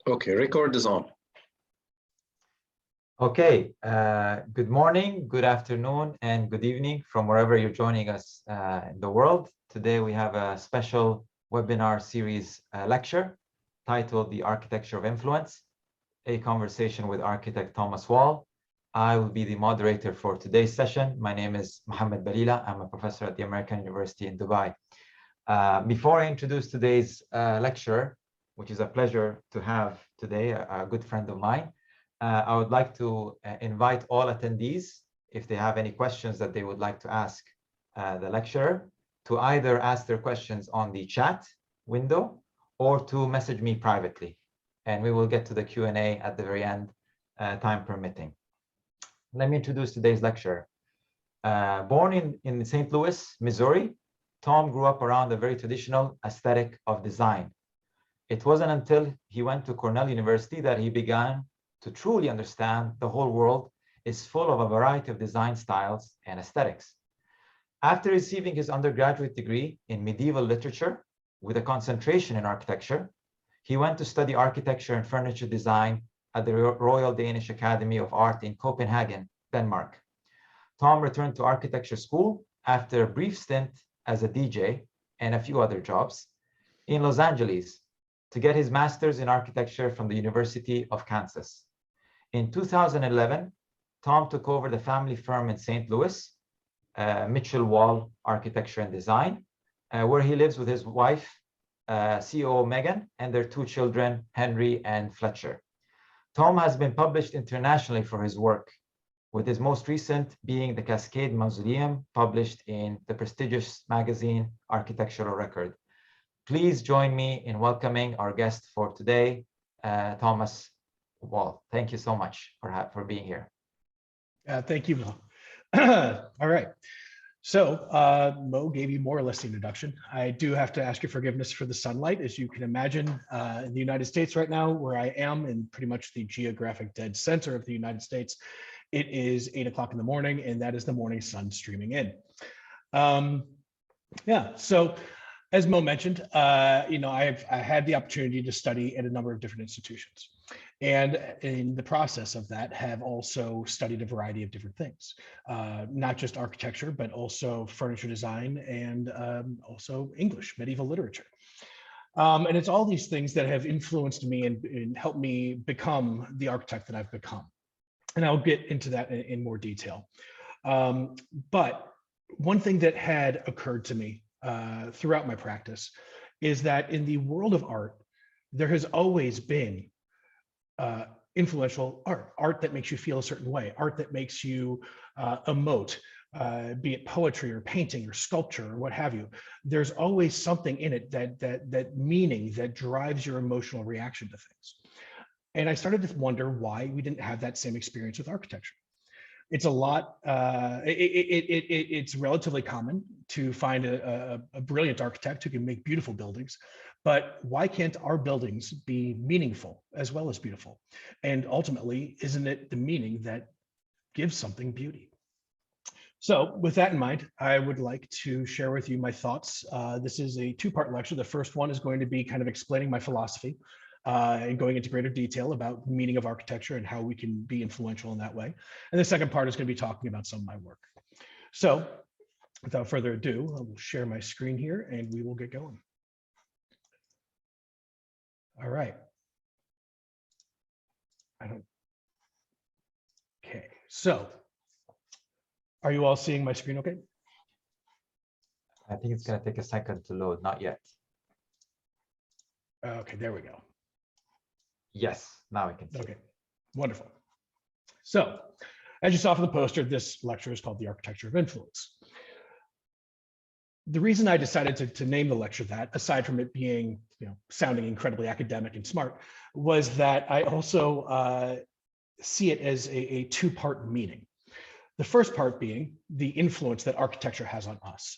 Okay, record is on. Okay, good morning, good afternoon, and good evening from wherever you're joining us in the world. Today we have a special webinar series lecture titled The Architecture of Influence, a conversation with architect Thomas Wall. I will be the moderator for today's session. My name is Mohammed Balila. I'm a professor at the American University in Dubai. Before I introduce today's lecturer, which is a pleasure to have today, a good friend of mine, I would like to invite all attendees, if they have any questions that they would like to ask the lecturer, to either ask their questions on the chat window or to message me privately. And we will get to the Q&A at the very end, time permitting. Let me introduce today's lecturer. Born in St. Louis, Missouri, Tom grew up around a very traditional aesthetic of design. It wasn't until he went to Cornell University that he began to truly understand the whole world is full of a variety of design styles and aesthetics. After receiving his undergraduate degree in medieval literature with a concentration in architecture, he went to study architecture and furniture design at the Royal Danish Academy of Art in Copenhagen, Denmark. Tom returned to architecture school after a brief stint as a DJ and a few other jobs in Los Angeles to get his master's in architecture from the University of Kansas. In 2011, Tom took over the family firm in St. Louis, Mitchell Wall Architecture and Design, where he lives with his wife, CEO Megan, and their two children, Henry and Fletcher. Tom has been published internationally for his work, with his most recent being the Cascade Mausoleum, published in the prestigious magazine Architectural Record. Please join me in welcoming our guest for today, Thomas Wall. Thank you so much for being here. Thank you, Mo. All right. So Mo gave you more or less the introduction. I do have to ask your forgiveness for the sunlight. As you can imagine, in the United States right now, where I am in pretty much the geographic dead center of the United States, it is 8 o'clock in the morning, and that is the morning sun streaming in. Yeah, so as Mo mentioned, I had the opportunity to study at a number of different institutions. And in the process of that, have also studied a variety of different things, not just architecture, but also furniture design and also English, medieval literature. And it's all these things that have influenced me and helped me become the architect that I've become. And I'll get into that in more detail. But one thing that had occurred to me throughout my practice is that in the world of art, there has always been influential art that makes you feel a certain way, art that makes you emote, be it poetry or painting or sculpture or what have you. There's always something in it that meaning that drives your emotional reaction to things. And I started to wonder why we didn't have that same experience with architecture. It's a lot, it's relatively common to find a brilliant architect who can make beautiful buildings, but why can't our buildings be meaningful as well as beautiful? And ultimately, isn't it the meaning that gives something beauty? So with that in mind, I would like to share with you my thoughts. This is a two-part lecture. The first one is going to be kind of explaining my philosophy and going into greater detail about the meaning of architecture and how we can be influential in that way. And the second part is going to be talking about some of my work. So without further ado, I will share my screen here and we will get going. All right. Okay, so are you all seeing my screen okay? I think it's going to take a second to load, not yet. Okay, there we go. Yes, now I can see. Okay, wonderful. So, as you saw from the poster, this lecture is called The Architecture of Influence. The reason I decided to name the lecture that, aside from it being, sounding incredibly academic and smart, was that I also see it as a two-part meaning. The first part being the influence that architecture has on us.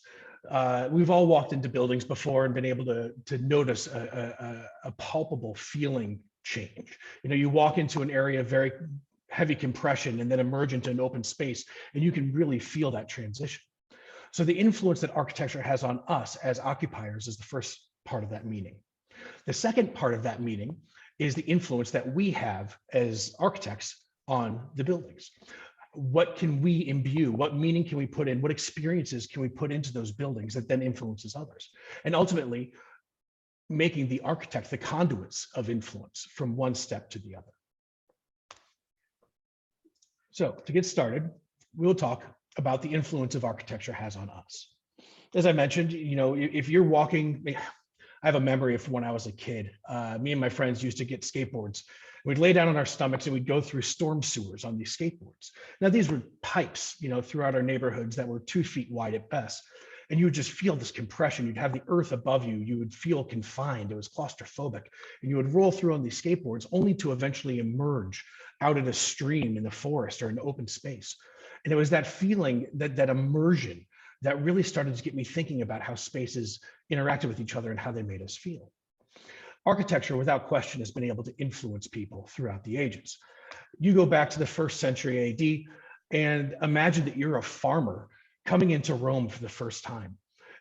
We've all walked into buildings before and been able to notice a palpable feeling change. You walk into an area of very heavy compression and then emerge into an open space, and you can really feel that transition. So the influence that architecture has on us as occupiers is the first part of that meaning. The second part of that meaning is the influence that we have as architects on the buildings. What can we imbue? What meaning can we put in? What experiences can we put into those buildings that then influences others? And ultimately, making the architect the conduits of influence from one step to the other. So to get started, we'll talk about the influence of architecture has on us. As I mentioned, if you're walking, I have a memory of when I was a kid. Me and my friends used to get skateboards. We'd lay down on our stomachs and we'd go through storm sewers on these skateboards. Now these were pipes, throughout our neighborhoods that were 2 feet wide at best. And you would just feel this compression. You'd have the earth above you. You would feel confined. It was claustrophobic. And you would roll through on these skateboards only to eventually emerge out in a stream in the forest or an open space. And it was that feeling, that immersion, that really started to get me thinking about how spaces interacted with each other and how they made us feel. Architecture, without question, has been able to influence people throughout the ages. You go back to the 1st century AD and imagine that you're a farmer coming into Rome for the first time,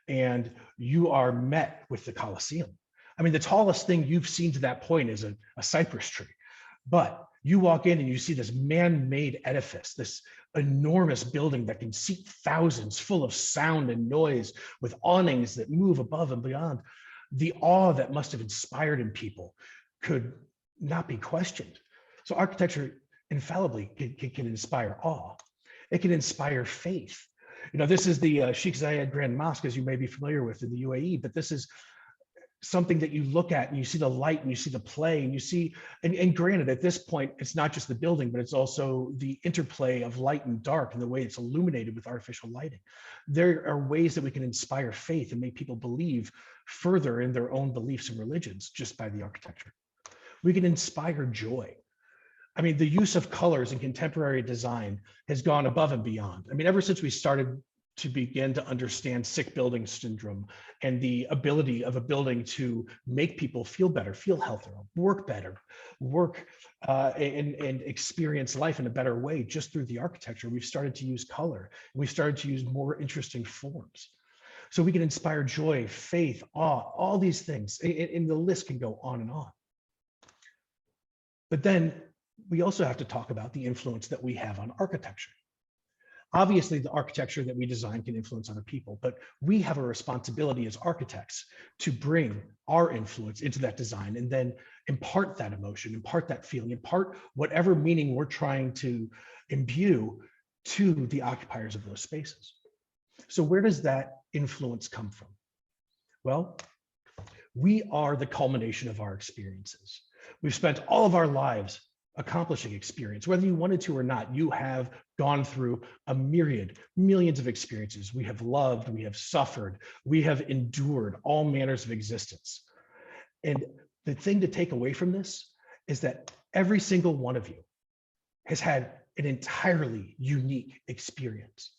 and you are met with the Colosseum. I mean, the tallest thing you've seen to that point is a cypress tree, but you walk in and you see this man-made edifice, this enormous building that can seat thousands, full of sound and noise, with awnings that move above and beyond. The awe that must have inspired in people could not be questioned. So architecture infallibly can inspire awe. It can inspire faith. This is the Sheikh Zayed Grand Mosque, as you may be familiar with, in the UAE, but this is something that you look at and you see the light and you see the play and you see, and granted, at this point, it's not just the building, but it's also the interplay of light and dark and the way it's illuminated with artificial lighting. There are ways that we can inspire faith and make people believe further in their own beliefs and religions just by the architecture. We can inspire joy. I mean, the use of colors in contemporary design has gone above and beyond. I mean, ever since we started to begin to understand sick building syndrome and the ability of a building to make people feel better, feel healthier, work better, and experience life in a better way just through the architecture, we've started to use color. We've started to use more interesting forms. So we can inspire joy, faith, awe, all these things, and the list can go on and on. But then we also have to talk about the influence that we have on architecture. Obviously, the architecture that we design can influence other people, but we have a responsibility as architects to bring our influence into that design and then impart that emotion, impart that feeling, impart whatever meaning we're trying to imbue to the occupiers of those spaces. So where does that influence come from? Well, we are the culmination of our experiences. We've spent all of our lives accomplishing experience. Whether you wanted to or not, you have gone through a myriad, millions of experiences. We have loved, we have suffered, we have endured all manners of existence. And the thing to take away from this is that every single one of you has had an entirely unique experience.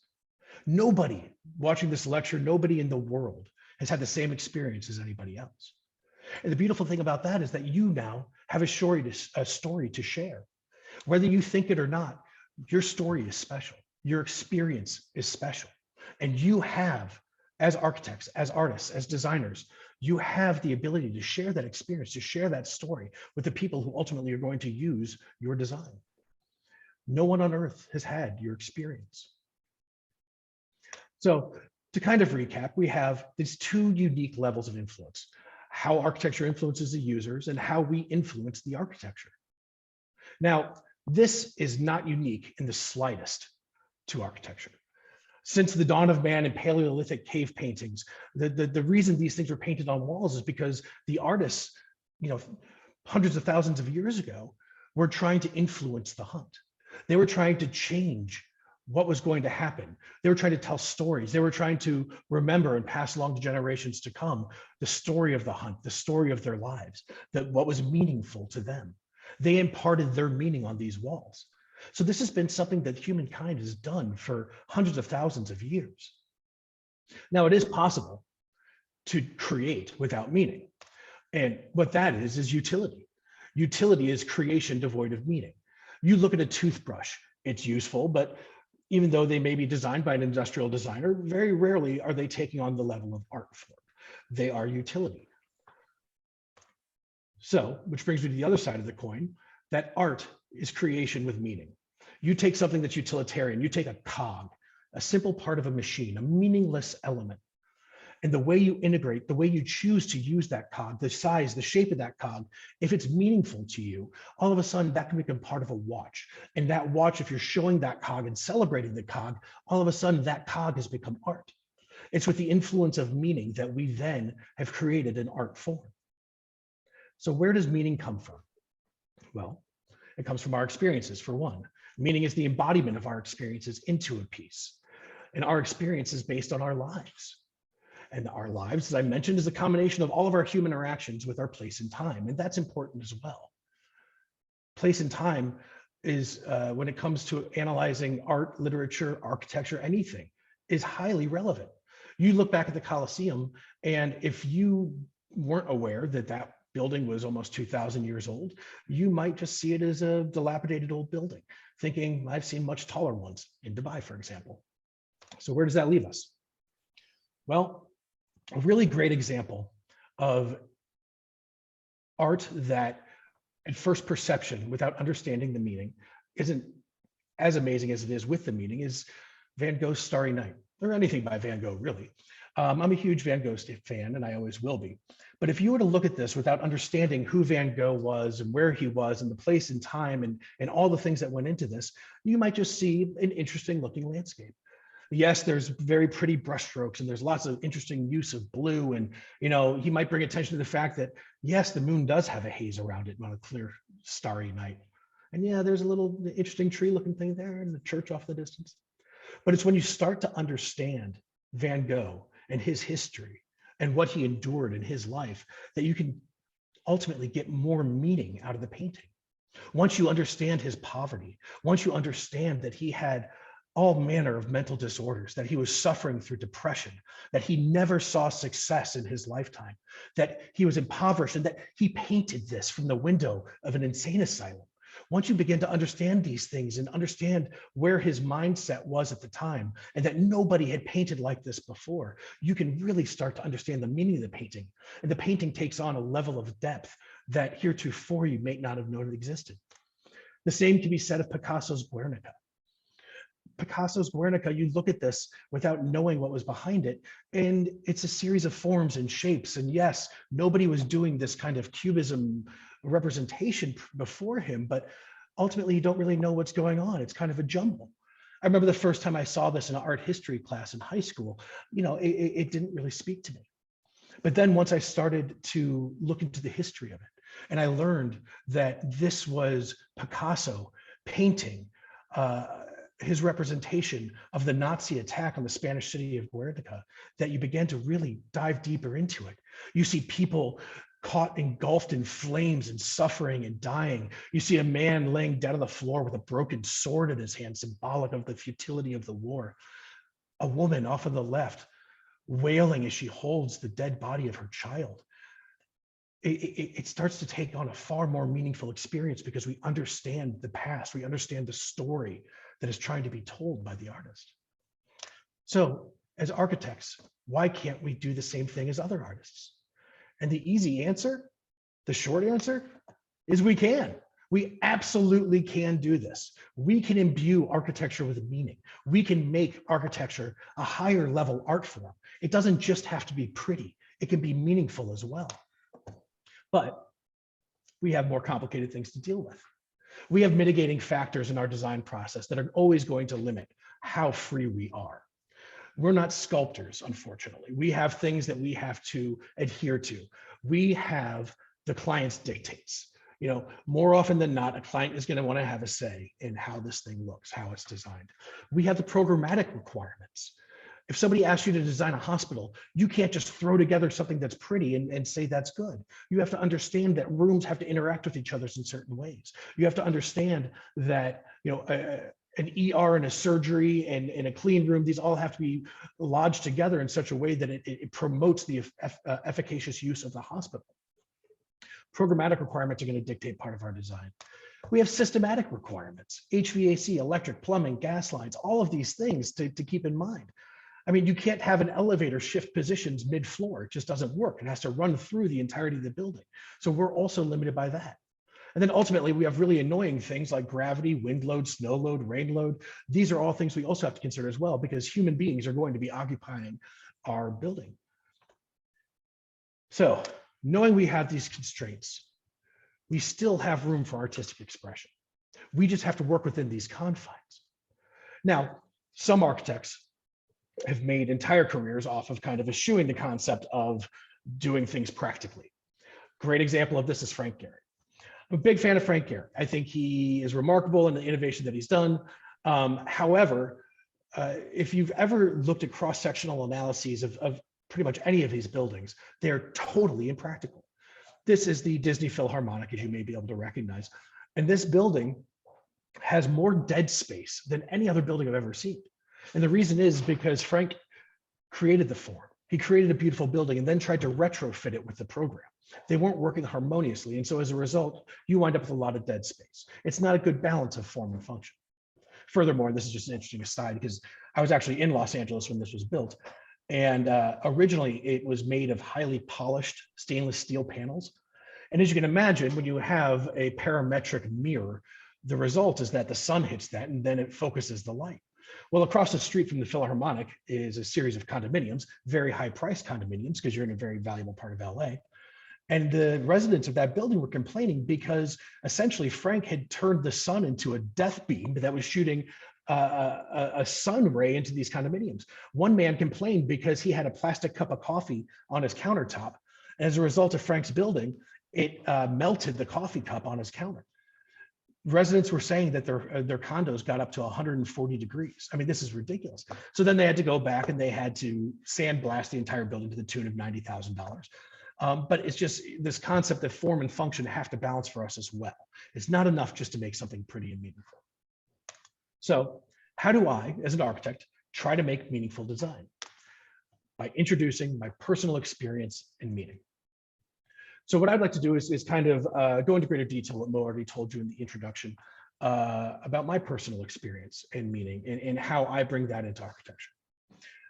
Nobody watching this lecture, nobody in the world has had the same experience as anybody else. And the beautiful thing about that is that you now have a story to share. Whether you think it or not, your story is special. Your experience is special. And you have, as architects, as artists, as designers, you have the ability to share that experience, to share that story with the people who ultimately are going to use your design. No one on earth has had your experience. So to kind of recap, we have these 2 unique levels of influence: how architecture influences the users and how we influence the architecture. Now, this is not unique in the slightest to architecture. Since the dawn of man in Paleolithic cave paintings, the reason these things were painted on walls is because the artists, hundreds of thousands of years ago, were trying to influence the hunt. They were trying to change what was going to happen. They were trying to tell stories. They were trying to remember and pass along to generations to come the story of the hunt, the story of their lives, that what was meaningful to them. They imparted their meaning on these walls. So this has been something that humankind has done for hundreds of thousands of years. Now, it is possible to create without meaning. And what that is utility. Utility is creation devoid of meaning. You look at a toothbrush, it's useful, but even though they may be designed by an industrial designer, very rarely are they taking on the level of art form. They are utility. So, which brings me to the other side of the coin, that art is creation with meaning. You take something that's utilitarian, you take a cog, a simple part of a machine, a meaningless element, and the way you integrate, the way you choose to use that cog, the size, the shape of that cog, if it's meaningful to you, all of a sudden that can become part of a watch. And that watch, if you're showing that cog and celebrating the cog, all of a sudden that cog has become art. It's with the influence of meaning that we then have created an art form. So where does meaning come from? Well, it comes from our experiences, for one. Meaning is the embodiment of our experiences into a piece. And our experience is based on our lives. And our lives, as I mentioned, is a combination of all of our human interactions with our place and time. And that's important as well. Place and time is, when it comes to analyzing art, literature, architecture, anything, is highly relevant. You look back at the Colosseum, and if you weren't aware that that building was almost 2,000 years old, you might just see it as a dilapidated old building, thinking, I've seen much taller ones in Dubai, for example. So where does that leave us? Well, a really great example of art that at first perception, without understanding the meaning, isn't as amazing as it is with the meaning, is Van Gogh's Starry Night, or anything by Van Gogh, really. I'm a huge Van Gogh fan, and I always will be. But if you were to look at this without understanding who Van Gogh was and where he was and the place and time and all the things that went into this, you might just see an interesting looking landscape. Yes, there's very pretty brushstrokes and there's lots of interesting use of blue. And, he might bring attention to the fact that, yes, the moon does have a haze around it on a clear, starry night. And yeah, there's a little interesting tree looking thing there and the church off in the distance. But it's when you start to understand Van Gogh and his history and what he endured in his life that you can ultimately get more meaning out of the painting. Once you understand his poverty, once you understand that he had all manner of mental disorders, that he was suffering through depression, that he never saw success in his lifetime, that he was impoverished, and that he painted this from the window of an insane asylum. Once you begin to understand these things and understand where his mindset was at the time, and that nobody had painted like this before, you can really start to understand the meaning of the painting. And the painting takes on a level of depth that heretofore you may not have known it existed. The same can be said of Picasso's Guernica. Picasso's Guernica, you look at this without knowing what was behind it, and it's a series of forms and shapes. And yes, nobody was doing this kind of cubism representation before him, but ultimately you don't really know what's going on. It's kind of a jumble. I remember the first time I saw this in an art history class in high school, it didn't really speak to me. But then once I started to look into the history of it, and I learned that this was Picasso painting his representation of the Nazi attack on the Spanish city of Guernica, that you began to really dive deeper into it. You see people caught, engulfed in flames and suffering and dying. You see a man laying dead on the floor with a broken sword in his hand, symbolic of the futility of the war. A woman off on the left wailing as she holds the dead body of her child. It starts to take on a far more meaningful experience because we understand the past, we understand the story that is trying to be told by the artist. So as architects, why can't we do the same thing as other artists? And the easy answer, the short answer, is we can. We absolutely can do this. We can imbue architecture with meaning. We can make architecture a higher level art form. It doesn't just have to be pretty. It can be meaningful as well. But we have more complicated things to deal with. We have mitigating factors in our design process that are always going to limit how free we are. We're not sculptors, unfortunately. We have things that we have to adhere to. We have the client's dictates. More often than not, a client is going to want to have a say in how this thing looks, how it's designed. We have the programmatic requirements. If somebody asks you to design a hospital, you can't just throw together something that's pretty and say that's good. You have to understand that rooms have to interact with each other in certain ways. You have to understand that an ER and a surgery and a clean room, these all have to be lodged together in such a way that it promotes the efficacious use of the hospital. Programmatic requirements are going to dictate part of our design. We have systematic requirements, HVAC, electric, plumbing, gas lines, all of these things to keep in mind. I mean, you can't have an elevator shift positions mid-floor. It just doesn't work. It has to run through the entirety of the building. So we're also limited by that. And then ultimately, we have really annoying things like gravity, wind load, snow load, rain load. These are all things we also have to consider as well, because human beings are going to be occupying our building. So knowing we have these constraints, we still have room for artistic expression. We just have to work within these confines. Now, some architects have made entire careers off of kind of eschewing the concept of doing things practically. Great example of this is Frank Gehry. I'm a big fan of Frank Gehry. I think he is remarkable in the innovation that he's done. However, if you've ever looked at cross-sectional analyses of pretty much any of these buildings, they're totally impractical. This is the Disney Philharmonic, as you may be able to recognize. And this building has more dead space than any other building I've ever seen. And the reason is because Frank created the form. He created a beautiful building and then tried to retrofit it with the program. They weren't working harmoniously. And so as a result, you wind up with a lot of dead space. It's not a good balance of form and function. Furthermore, this is just an interesting aside because I was actually in Los Angeles when this was built. And originally it was made of highly polished stainless steel panels. And as you can imagine, when you have a parametric mirror, the result is that the sun hits that and then it focuses the light. Well, across the street from the Philharmonic is a series of condominiums, very high priced condominiums, because you're in a very valuable part of LA. And the residents of that building were complaining because essentially Frank had turned the sun into a death beam that was shooting a sun ray into these condominiums. One man complained because he had a plastic cup of coffee on his countertop. As a result of Frank's building, it melted the coffee cup on his counter. Residents were saying that their condos got up to 140 degrees. I mean, this is ridiculous. So then they had to go back and they had to sandblast the entire building to the tune of $90,000. But it's just this concept that form and function have to balance for us as well. It's not enough just to make something pretty and meaningful. So how do I, as an architect, try to make meaningful design? By introducing my personal experience and meaning. So what I'd like to do is kind of go into greater detail what Mo already told you in the introduction about my personal experience and meaning and how I bring that into architecture.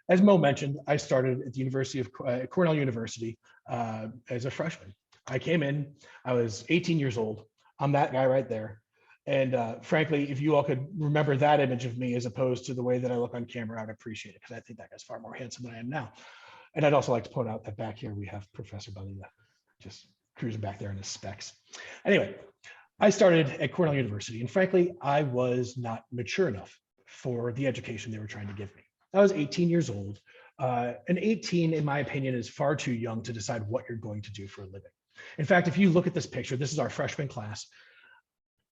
As Mo mentioned, I started at the University of Cornell University as a freshman. I came in, I was 18 years old. I'm that guy right there. And frankly, if you all could remember that image of me as opposed to the way that I look on camera, I'd appreciate it because I think that guy's far more handsome than I am now. And I'd also like to point out that back here we have Professor Balila, just cruising back there in his specs. Anyway, I started at Cornell University, and frankly, I was not mature enough for the education they were trying to give me. I was 18 years old. And 18, in my opinion, is far too young to decide what you're going to do for a living. In fact, if you look at this picture, this is our freshman class.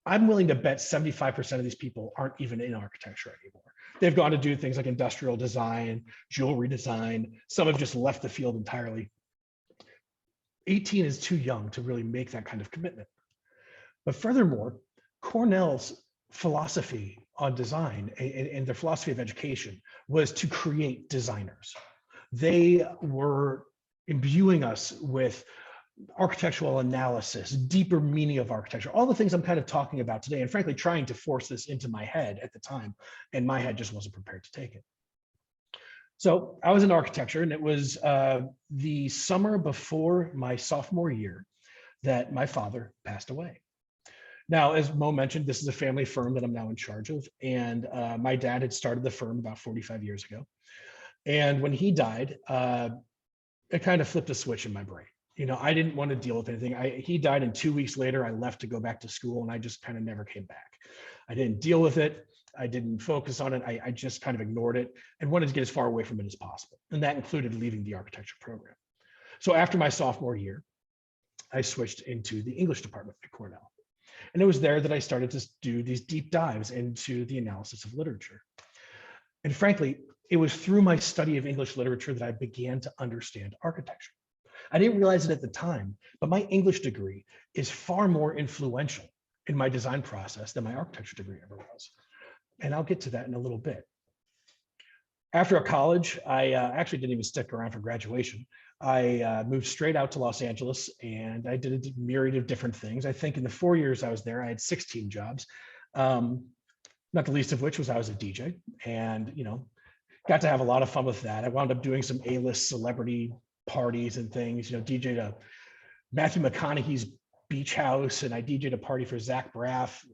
I'm willing to bet 75% of these people aren't even in architecture anymore. They've gone to do things like industrial design, jewelry design. Some have just left the field entirely. 18 is too young to really make that kind of commitment. But furthermore, Cornell's philosophy on design and their philosophy of education was to create designers. They were imbuing us with architectural analysis, deeper meaning of architecture, all the things I'm kind of talking about today, and frankly, trying to force this into my head at the time, and my head just wasn't prepared to take it. So I was in architecture, and it was the summer before my sophomore year that my father passed away. Now, as Mo mentioned, this is a family firm that I'm now in charge of, and my dad had started the firm about 45 years ago. And when he died, it kind of flipped a switch in my brain. You know, I didn't want to deal with anything. He died, and 2 weeks later, I left to go back to school, and I just kind of never came back. I didn't deal with it. I didn't focus on it. I just kind of ignored it and wanted to get as far away from it as possible. And that included leaving the architecture program. So after my sophomore year, I switched into the English department at Cornell. And it was there that I started to do these deep dives into the analysis of literature. And frankly, it was through my study of English literature that I began to understand architecture. I didn't realize it at the time, but my English degree is far more influential in my design process than my architecture degree ever was. And I'll get to that in a little bit. After college, I actually didn't even stick around for graduation. I moved straight out to Los Angeles, and I did a myriad of different things. I think in the 4 years I was there, I had 16 jobs, not the least of which was I was a DJ. And, you know, got to have a lot of fun with that. I wound up doing some A-list celebrity parties and things, DJ'd a Matthew McConaughey's beach house, and I DJ'd a party for Zach Braff,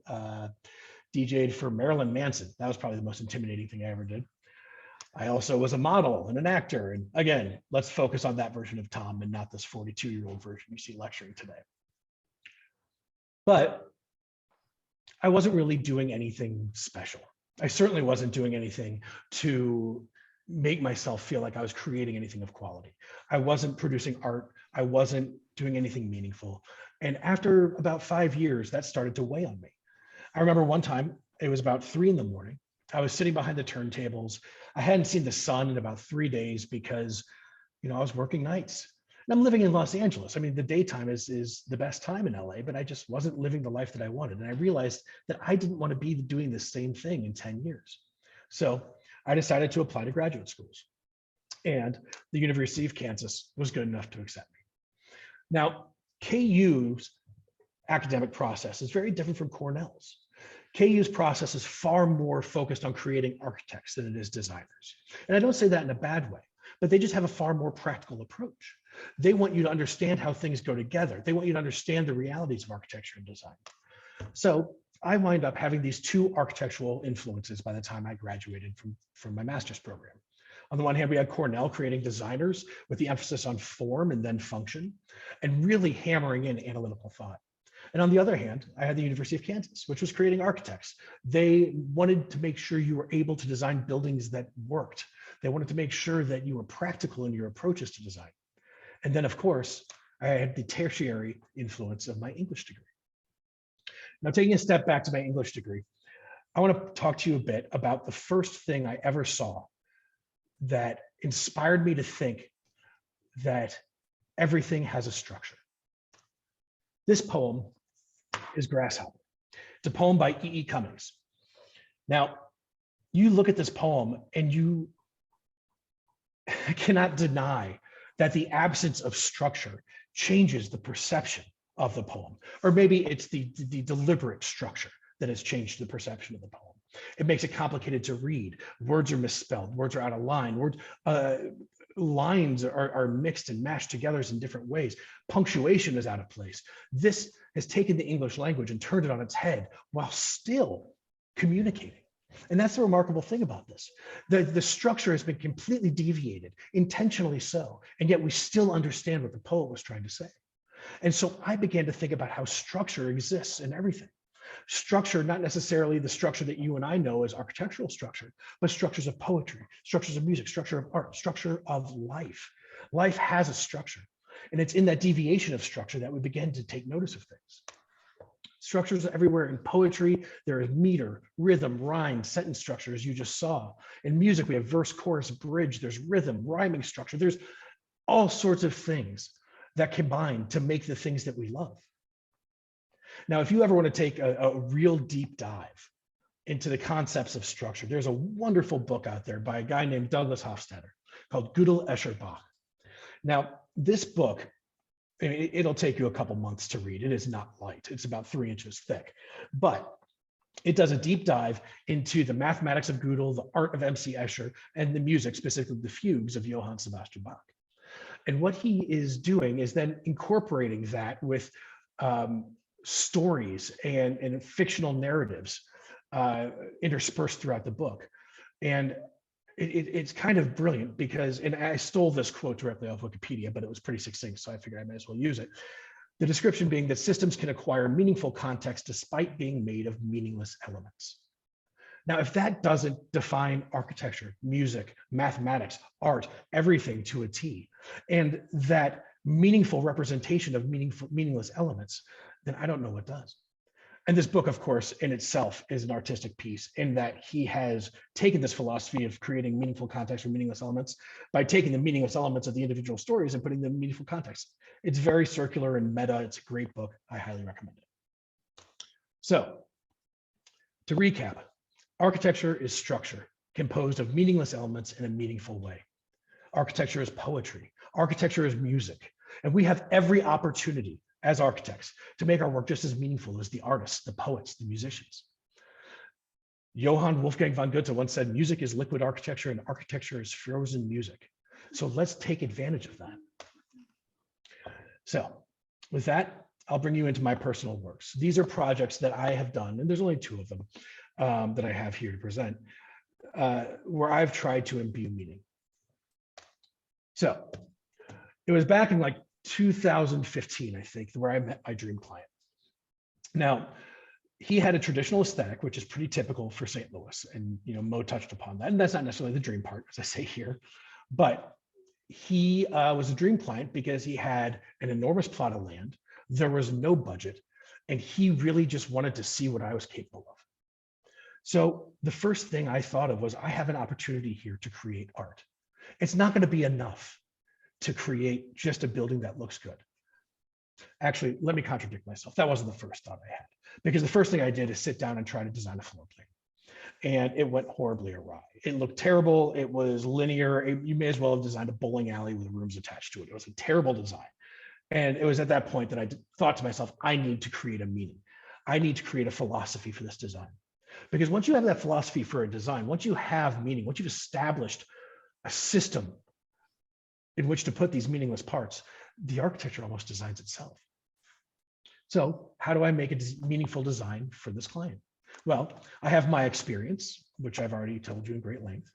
DJ'd for Marilyn Manson. That was probably the most intimidating thing I ever did. I also was a model and an actor. And again, let's focus on that version of Tom and not this 42-year-old version you see lecturing today. But I wasn't really doing anything special. I certainly wasn't doing anything to make myself feel like I was creating anything of quality. I wasn't producing art. I wasn't doing anything meaningful. And after about 5 years, that started to weigh on me. I remember one time, it was about 3 in the morning. I was sitting behind the turntables. I hadn't seen the sun in about 3 days because, I was working nights. And I'm living in Los Angeles. I mean, the daytime is the best time in LA, but I just wasn't living the life that I wanted. And I realized that I didn't want to be doing the same thing in 10 years. So I decided to apply to graduate schools. And the University of Kansas was good enough to accept me. Now, KU's academic process is very different from Cornell's. KU's process is far more focused on creating architects than it is designers. And I don't say that in a bad way, but they just have a far more practical approach. They want you to understand how things go together. They want you to understand the realities of architecture and design. So I wind up having these 2 architectural influences by the time I graduated from my master's program. On the one hand, we had Cornell creating designers with the emphasis on form and then function, and really hammering in analytical thought. And on the other hand, I had the University of Kansas, which was creating architects. They wanted to make sure you were able to design buildings that worked. They wanted to make sure that you were practical in your approaches to design. And then, of course, I had the tertiary influence of my English degree. Now, taking a step back to my English degree, I want to talk to you a bit about the first thing I ever saw that inspired me to think that everything has a structure. This poem is Grasshopper. It's a poem by E.E. Cummings. Now, you look at this poem and you cannot deny that the absence of structure changes the perception of the poem. Or maybe it's the deliberate structure that has changed the perception of the poem. It makes it complicated to read. Words are misspelled. Words are out of line. Lines are mixed and mashed together in different ways. Punctuation is out of place. This has taken the English language and turned it on its head while still communicating. And that's the remarkable thing about this. The structure has been completely deviated, intentionally so, and yet we still understand what the poet was trying to say. And so I began to think about how structure exists in everything. Structure, not necessarily the structure that you and I know as architectural structure, but structures of poetry, structures of music, structure of art, structure of life. Life has a structure, and it's in that deviation of structure that we begin to take notice of things. Structures everywhere. In poetry, there is meter, rhythm, rhyme, sentence structure, as you just saw. In music, we have verse, chorus, bridge. There's rhythm, rhyming structure. There's all sorts of things that combine to make the things that we love. Now, if you ever want to take a real deep dive into the concepts of structure, there's a wonderful book out there by a guy named Douglas Hofstadter called Gödel, Escher, Bach. Now, this book, it'll take you a couple months to read. It is not light. It's about 3 inches thick, but it does a deep dive into the mathematics of Gödel, the art of M.C. Escher, and the music, specifically the fugues of Johann Sebastian Bach. And what he is doing is then incorporating that with stories and fictional narratives interspersed throughout the book. And it's kind of brilliant because, and I stole this quote directly off Wikipedia, but it was pretty succinct, so I figured I might as well use it. The description being that systems can acquire meaningful context despite being made of meaningless elements. Now, if that doesn't define architecture, music, mathematics, art, everything to a T, and that meaningful representation of meaningless elements, then I don't know what does. And this book, of course, in itself is an artistic piece in that he has taken this philosophy of creating meaningful context for meaningless elements by taking the meaningless elements of the individual stories and putting them in meaningful context. It's very circular and meta. It's a great book. I highly recommend it. So to recap, architecture is structure composed of meaningless elements in a meaningful way. Architecture is poetry. Architecture is music. And we have every opportunity as architects to make our work just as meaningful as the artists, the poets, the musicians. Johann Wolfgang von Goethe once said, music is liquid architecture and architecture is frozen music. So let's take advantage of that. So with that, I'll bring you into my personal works. These are projects that I have done, and there's only 2 of them that I have here to present, where I've tried to imbue meaning. So it was back in like 2015, I think, where I met my dream client. Now, he had a traditional aesthetic, which is pretty typical for St. Louis. And, Mo touched upon that. And that's not necessarily the dream part, as I say here, but he was a dream client because he had an enormous plot of land. There was no budget, and he really just wanted to see what I was capable of. So the first thing I thought of was, I have an opportunity here to create art. It's not going to be enough to create just a building that looks good. Actually, let me contradict myself. That wasn't the first thought I had, because the first thing I did is sit down and try to design a floor plan. And it went horribly awry. It looked terrible. It was linear. You may as well have designed a bowling alley with rooms attached to it. It was a terrible design. And it was at that point that I thought to myself, I need to create a meaning. I need to create a philosophy for this design. Because once you have that philosophy for a design, once you have meaning, once you've established a system in which to put these meaningless parts, the architecture almost designs itself. So how do I make a meaningful design for this client? Well, I have my experience, which I've already told you in great length.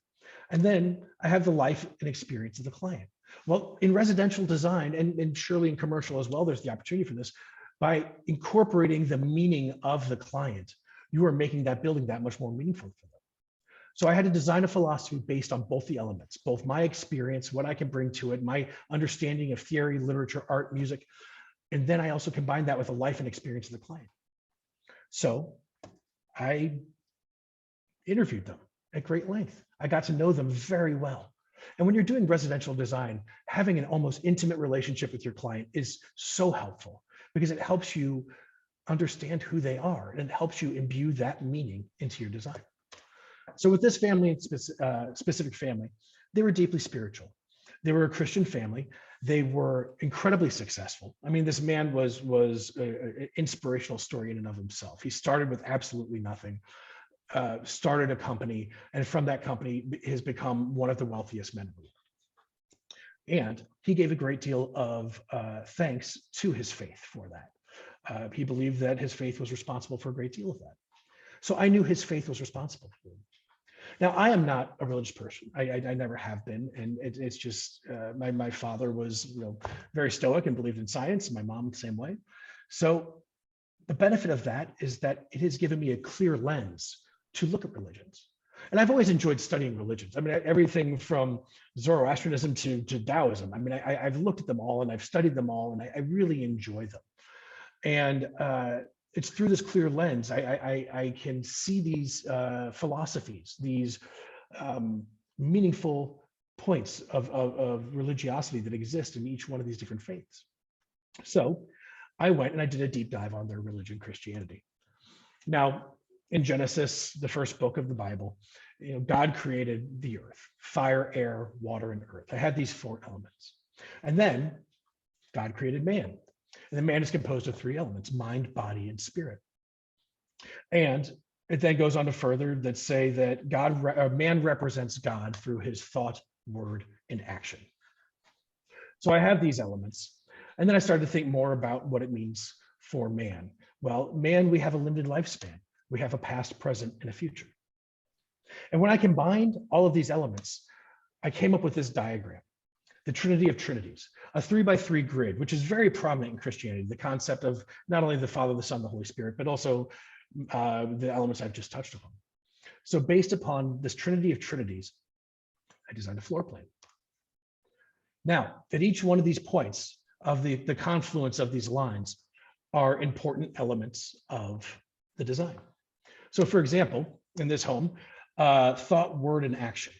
And then I have the life and experience of the client. Well, in residential design, and surely in commercial as well, there's the opportunity for this. By incorporating the meaning of the client, you are making that building that much more meaningful for them. So I had to design a philosophy based on both the elements, both my experience, what I can bring to it, my understanding of theory, literature, art, music, and then I also combined that with the life and experience of the client. So I interviewed them at great length. I got to know them very well. And when you're doing residential design, having an almost intimate relationship with your client is so helpful, because it helps you understand who they are, and it helps you imbue that meaning into your design. So with this family, specific family, they were deeply spiritual. They were a Christian family. They were incredibly successful. I mean, this man was an inspirational story in and of himself. He started with absolutely nothing, started a company, and from that company has become one of the wealthiest men in the world. And he gave a great deal of thanks to his faith for that. He believed that his faith was responsible for a great deal of that. So I knew his faith was responsible for it. Now, I am not a religious person. I never have been, and it's just my father was very stoic and believed in science. My mom the same way. So the benefit of that is that it has given me a clear lens to look at religions. And I've always enjoyed studying religions. I mean, everything from Zoroastrianism to Taoism. I mean, I've looked at them all and I've studied them all, and I really enjoy them. And it's through this clear lens, I can see these philosophies, these meaningful points of religiosity that exist in each one of these different faiths. So I went and I did a deep dive on their religion, Christianity. Now, in Genesis, the first book of the Bible, God created the earth, fire, air, water, and earth. I had these 4 elements. And then God created man. And the man is composed of 3 elements: mind, body, and spirit. And it then goes on to further that say that man represents God through his thought, word, and action. So I have these elements. And then I started to think more about what it means for man. Well, man, we have a limited lifespan. We have a past, present, and a future. And when I combined all of these elements, I came up with this diagram, the Trinity of Trinities, a 3x3 grid, which is very prominent in Christianity, the concept of not only the Father, the Son, the Holy Spirit, but also the elements I've just touched upon. So based upon this Trinity of Trinities, I designed a floor plan. Now, at each one of these points of the confluence of these lines are important elements of the design. So for example, in this home, thought, word, and action.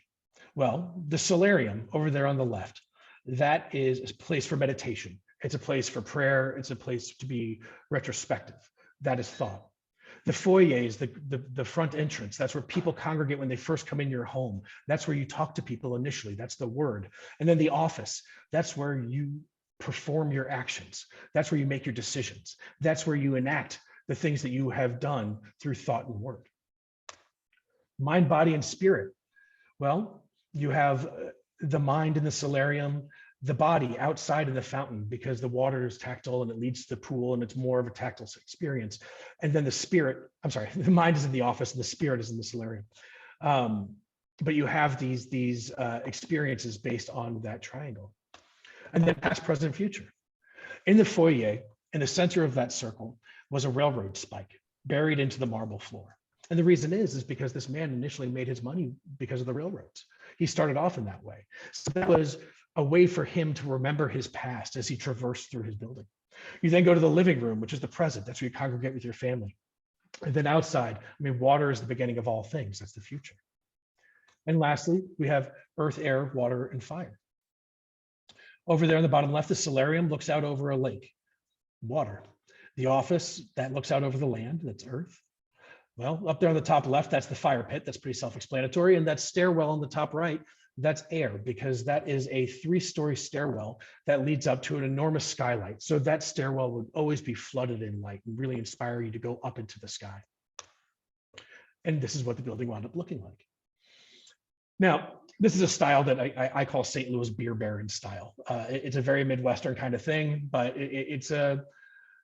Well, the solarium over there on the left, that is a place for meditation. It's a place for prayer. It's a place to be retrospective. That is thought. The foyer is the front entrance. That's where people congregate when they first come in your home. That's where you talk to people initially. That's the word. And then the office, that's where you perform your actions. That's where you make your decisions. That's where you enact the things that you have done through thought and word. Mind, body, and spirit. Well, you have the mind in the solarium, the body outside of the fountain because the water is tactile and it leads to the pool and it's more of a tactile experience. And then the spirit, I'm sorry, the mind is in the office and the spirit is in the solarium. But you have these experiences based on that triangle. And then past, present, future. In the foyer, in the center of that circle, was a railroad spike buried into the marble floor. And the reason is because this man initially made his money because of the railroads. He started off in that way. So that was a way for him to remember his past as he traversed through his building. You then go to the living room, which is the present. That's where you congregate with your family. And then outside, I mean, water is the beginning of all things. That's the future. And lastly, we have earth, air, water, and fire. Over there on the bottom left, the solarium looks out over a lake, water. The office, that looks out over the land, that's earth. Well, up there on the top left, that's the fire pit. That's pretty self-explanatory. And that stairwell on the top right, that's air, because that is a 3-story stairwell that leads up to an enormous skylight. So that stairwell would always be flooded in light and really inspire you to go up into the sky. And this is what the building wound up looking like. Now, this is a style that I call St. Louis beer baron style. It's a very Midwestern kind of thing, but it's a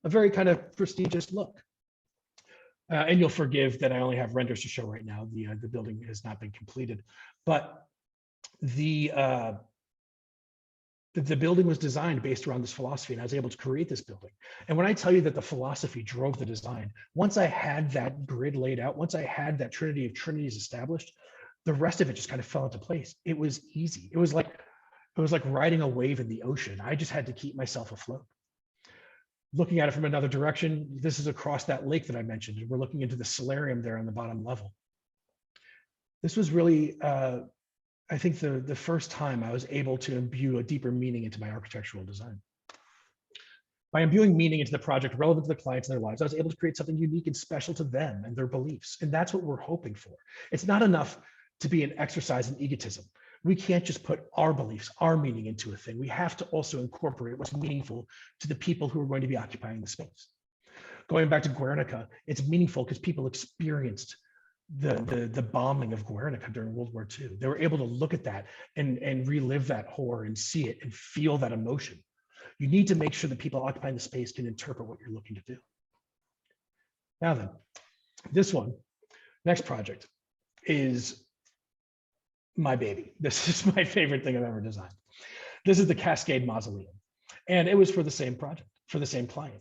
very kind of prestigious look. And you'll forgive that I only have renders to show right now. The building has not been completed, but the building was designed based around this philosophy, and I was able to create this building. And when I tell you that the philosophy drove the design, once I had that grid laid out, once I had that trinity of trinities established, the rest of it just kind of fell into place. It was easy. It was like riding a wave in the ocean. I just had to keep myself afloat. Looking at it from another direction, this is across that lake that I mentioned. We're looking into the solarium there on the bottom level. This was really, I think, the first time I was able to imbue a deeper meaning into my architectural design. By imbuing meaning into the project relevant to the clients and their lives, I was able to create something unique and special to them and their beliefs. And that's what we're hoping for. It's not enough to be an exercise in egotism. We can't just put our beliefs, our meaning into a thing. We have to also incorporate what's meaningful to the people who are going to be occupying the space. Going back to Guernica, it's meaningful because people experienced the bombing of Guernica during World War II. They were able to look at that and relive that horror and see it and feel that emotion. You need to make sure that people occupying the space can interpret what you're looking to do. Now then, this one, next project, is my baby. This is my favorite thing I've ever designed. This is the Cascade Mausoleum. And it was for the same project, for the same client.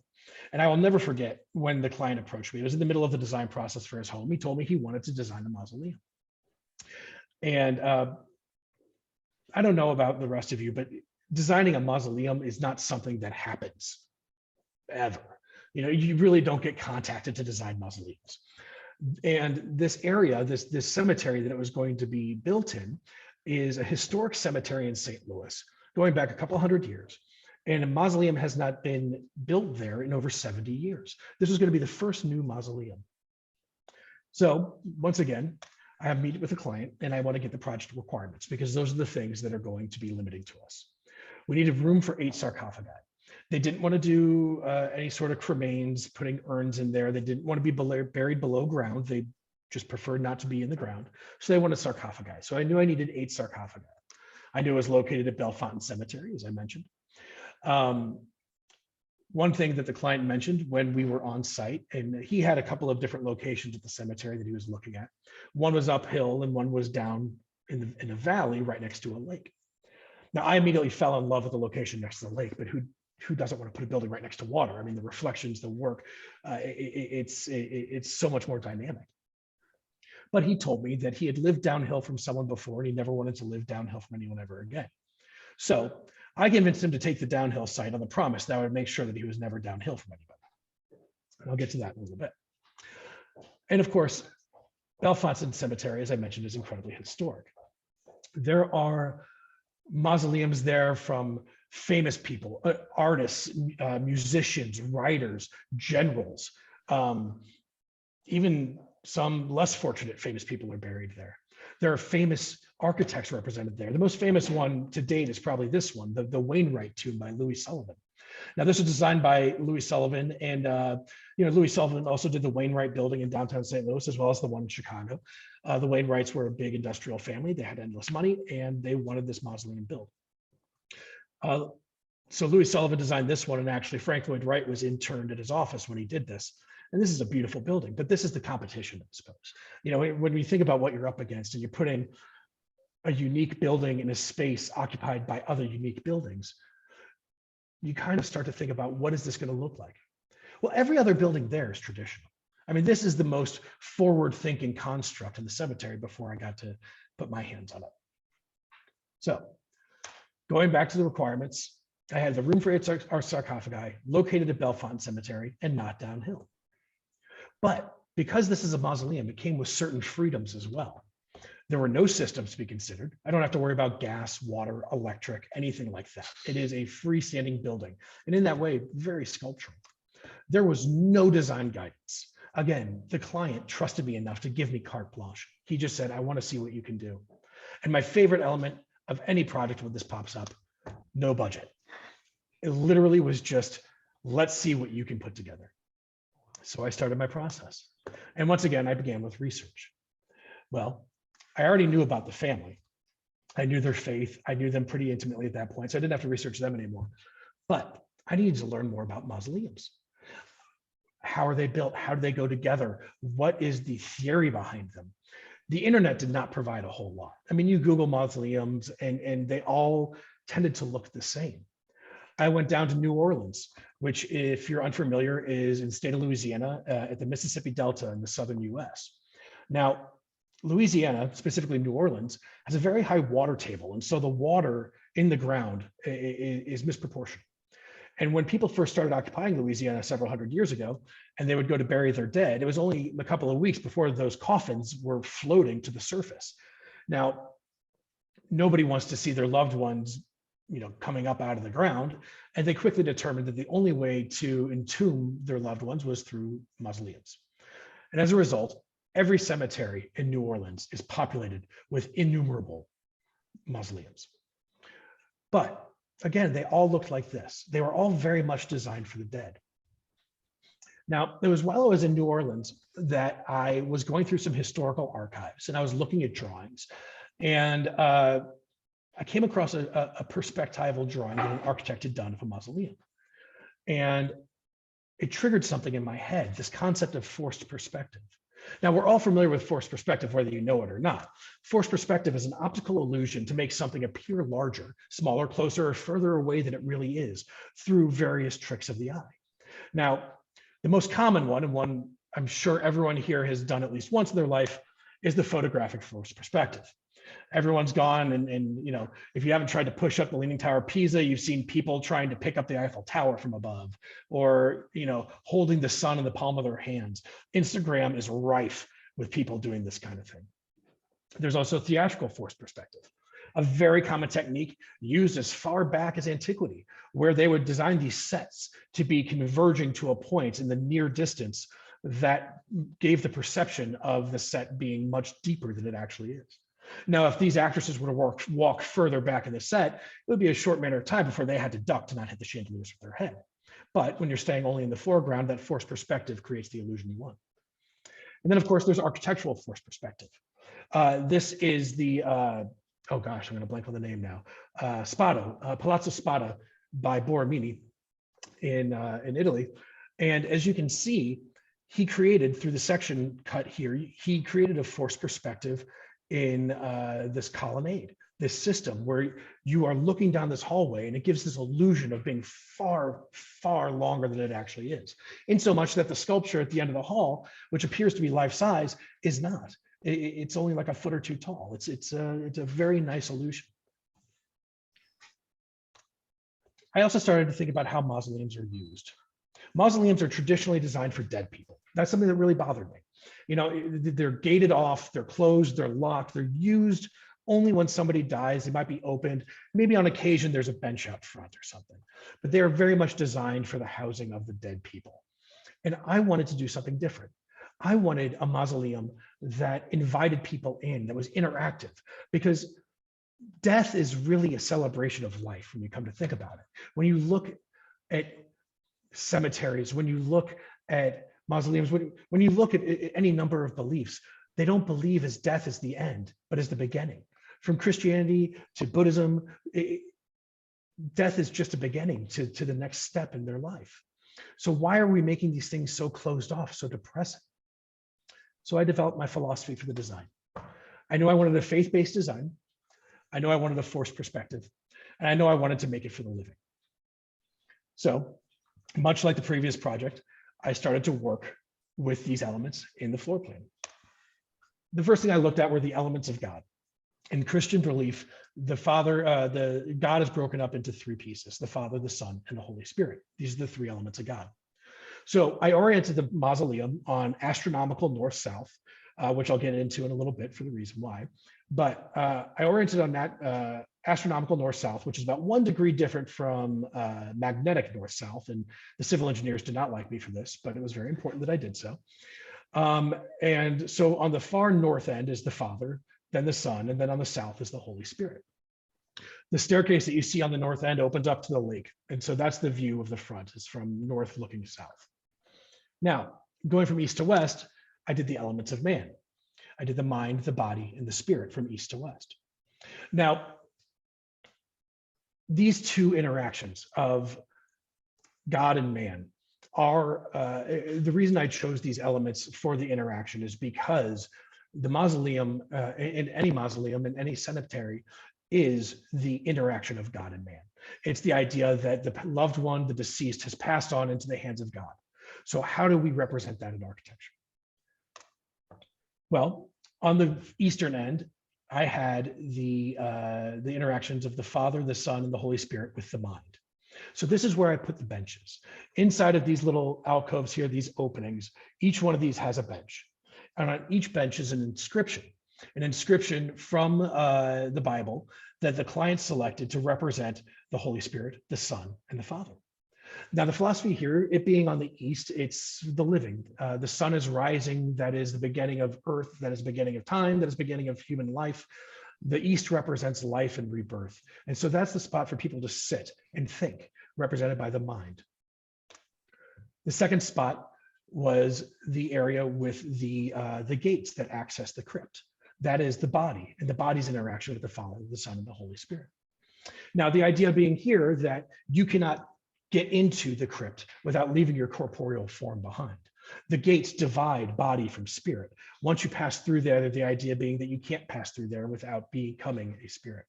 And I will never forget when the client approached me. It was in the middle of the design process for his home. He told me he wanted to design a mausoleum. And I don't know about the rest of you, but designing a mausoleum is not something that happens ever. You know, you really don't get contacted to design mausoleums. And this area, this cemetery that it was going to be built in, is a historic cemetery in St. Louis, going back a couple hundred years. And a mausoleum has not been built there in over 70 years. This was going to be the first new mausoleum. So once again, I have a meeting with a client and I want to get the project requirements because those are the things that are going to be limiting to us. We needed room for 8 sarcophagi. They didn't want to do any sort of cremains, putting urns in there. They didn't want to be buried below ground. They just preferred not to be in the ground. So they wanted sarcophagi. So I knew I needed 8 sarcophagi. I knew it was located at Bellefontaine Cemetery, as I mentioned. One thing that the client mentioned when we were on site, and he had a couple of different locations at the cemetery that he was looking at. One was uphill and one was down in a valley right next to a lake. Now, I immediately fell in love with the location next to the lake, but who doesn't want to put a building right next to water? I mean, the reflections, the work, it's so much more dynamic. But he told me that he had lived downhill from someone before and he never wanted to live downhill from anyone ever again. So I convinced him to take the downhill site on the promise that I would make sure that he was never downhill from anybody. And I'll get to that in a little bit. And of course, Bellefontaine Cemetery, as I mentioned, is incredibly historic. There are mausoleums there from famous people, artists, musicians, writers, generals, even some less fortunate famous people are buried there. There are famous architects represented there. The most famous one to date is probably this one, the Wainwright tomb by Louis Sullivan. Now, this was designed by Louis Sullivan, and Louis Sullivan also did the Wainwright building in downtown St. Louis, as well as the one in Chicago. The Wainwrights were a big industrial family. They had endless money, and they wanted this mausoleum built. So Louis Sullivan designed this one, and actually Frank Lloyd Wright was interned at his office when he did this. And this is a beautiful building, but this is the competition, I suppose. When we think about what you're up against, and you put in a unique building in a space occupied by other unique buildings, you kind of start to think about, what is this going to look like? Well, every other building there is traditional. I mean, this is the most forward-thinking construct in the cemetery before I got to put my hands on it. So going back to the requirements, I had the room for our sarcophagi located at Bellefonte Cemetery and not downhill. But because this is a mausoleum, it came with certain freedoms as well. There were no systems to be considered. I don't have to worry about gas, water, electric, anything like that. It is a freestanding building. And in that way, very sculptural. There was no design guidance. Again, the client trusted me enough to give me carte blanche. He just said, I want to see what you can do. And my favorite element of any project when this pops up, no budget. It literally was just, let's see what you can put together. So I started my process. And once again, I began with research. Well, I already knew about the family. I knew their faith. I knew them pretty intimately at that point, so I didn't have to research them anymore. But I needed to learn more about mausoleums. How are they built? How do they go together? What is the theory behind them? The internet did not provide a whole lot. I mean, you Google mausoleums and they all tended to look the same. I went down to New Orleans, which, if you're unfamiliar, is in the state of Louisiana at the Mississippi Delta in the southern US. Now, Louisiana, specifically New Orleans, has a very high water table. And so the water in the ground is misproportionate. And when people first started occupying Louisiana several hundred years ago, and they would go to bury their dead, it was only a couple of weeks before those coffins were floating to the surface. Now, nobody wants to see their loved ones, coming up out of the ground. And they quickly determined that the only way to entomb their loved ones was through mausoleums. And as a result, every cemetery in New Orleans is populated with innumerable mausoleums. But again, they all looked like this. They were all very much designed for the dead. Now, it was while I was in New Orleans that I was going through some historical archives, and I was looking at drawings. And I came across a perspectival drawing that an architect had done of a mausoleum. And it triggered something in my head, this concept of forced perspective. Now, we're all familiar with forced perspective, whether you know it or not. Forced perspective is an optical illusion to make something appear larger, smaller, closer, or further away than it really is through various tricks of the eye. Now, the most common one, and one I'm sure everyone here has done at least once in their life, is the photographic forced perspective. Everyone's gone, and if you haven't tried to push up the Leaning Tower of Pisa, you've seen people trying to pick up the Eiffel Tower from above, or holding the sun in the palm of their hands. Instagram is rife with people doing this kind of thing. There's also theatrical forced perspective, a very common technique used as far back as antiquity, where they would design these sets to be converging to a point in the near distance that gave the perception of the set being much deeper than it actually is. Now, if these actresses were to walk further back in the set, it would be a short matter of time before they had to duck to not hit the chandeliers with their head. But when you're staying only in the foreground, that forced perspective creates the illusion you want. And then, of course, there's architectural forced perspective. This is the, oh gosh, I'm going to blank on the name now, Palazzo Spada by Borromini in Italy. And as you can see, he created, through the section cut here, he created a forced perspective in this colonnade, this system where you are looking down this hallway, and it gives this illusion of being far, far longer than it actually is. In so much that the sculpture at the end of the hall, which appears to be life size, is not. It's only like a foot or two tall. It's a very nice illusion. I also started to think about how mausoleums are used. Mausoleums are traditionally designed for dead people. That's something that really bothered me. They're gated off, they're closed, they're locked, they're used only when somebody dies. They might be opened. Maybe on occasion there's a bench out front or something, but they're very much designed for the housing of the dead people. And I wanted to do something different. I wanted a mausoleum that invited people in, that was interactive, because death is really a celebration of life when you come to think about it. When you look at cemeteries, when you look at mausoleums, when you look at any number of beliefs, they don't believe as death is the end, but as the beginning. From Christianity to Buddhism, death is just a beginning to the next step in their life. So why are we making these things so closed off, so depressing? So I developed my philosophy for the design. I knew I wanted a faith-based design. I know I wanted a forced perspective, and I know I wanted to make it for the living. So much like the previous project, I started to work with these elements in the floor plan. The first thing I looked at were the elements of God. In Christian belief, God is broken up into three pieces: the Father, the Son, and the Holy Spirit. These are the three elements of God. So I oriented the mausoleum on astronomical north-south, which I'll get into in a little bit for the reason why. But I oriented on that astronomical north-south, which is about 1 degree different from magnetic north-south. And the civil engineers did not like me for this, but it was very important that I did so. And so on the far north end is the Father, then the Son, and then on the south is the Holy Spirit. The staircase that you see on the north end opens up to the lake. And so that's the view of the front, is from north looking south. Now, going from east to west, I did the elements of man. I did the mind, the body, and the spirit from east to west. Now, these two interactions of God and man are, the reason I chose these elements for the interaction is because the mausoleum, in any cemetery, is the interaction of God and man. It's the idea that the loved one, the deceased, has passed on into the hands of God. So how do we represent that in architecture? Well, on the eastern end, I had the interactions of the Father, the Son, and the Holy Spirit with the mind. So this is where I put the benches. Inside of these little alcoves here, these openings, each one of these has a bench. And on each bench is an inscription from the Bible that the client selected to represent the Holy Spirit, the Son, and the Father. Now, the philosophy here, it being on the east, it's the living. The sun is rising, that is the beginning of earth, that is the beginning of time, that is the beginning of human life. The east represents life and rebirth. And so that's the spot for people to sit and think, represented by the mind. The second spot was the area with the gates that access the crypt. That is the body, and the body's interaction with the Father, the Son, and the Holy Spirit. Now, the idea being here that you cannot get into the crypt without leaving your corporeal form behind. The gates divide body from spirit. Once you pass through there, the idea being that you can't pass through there without becoming a spirit.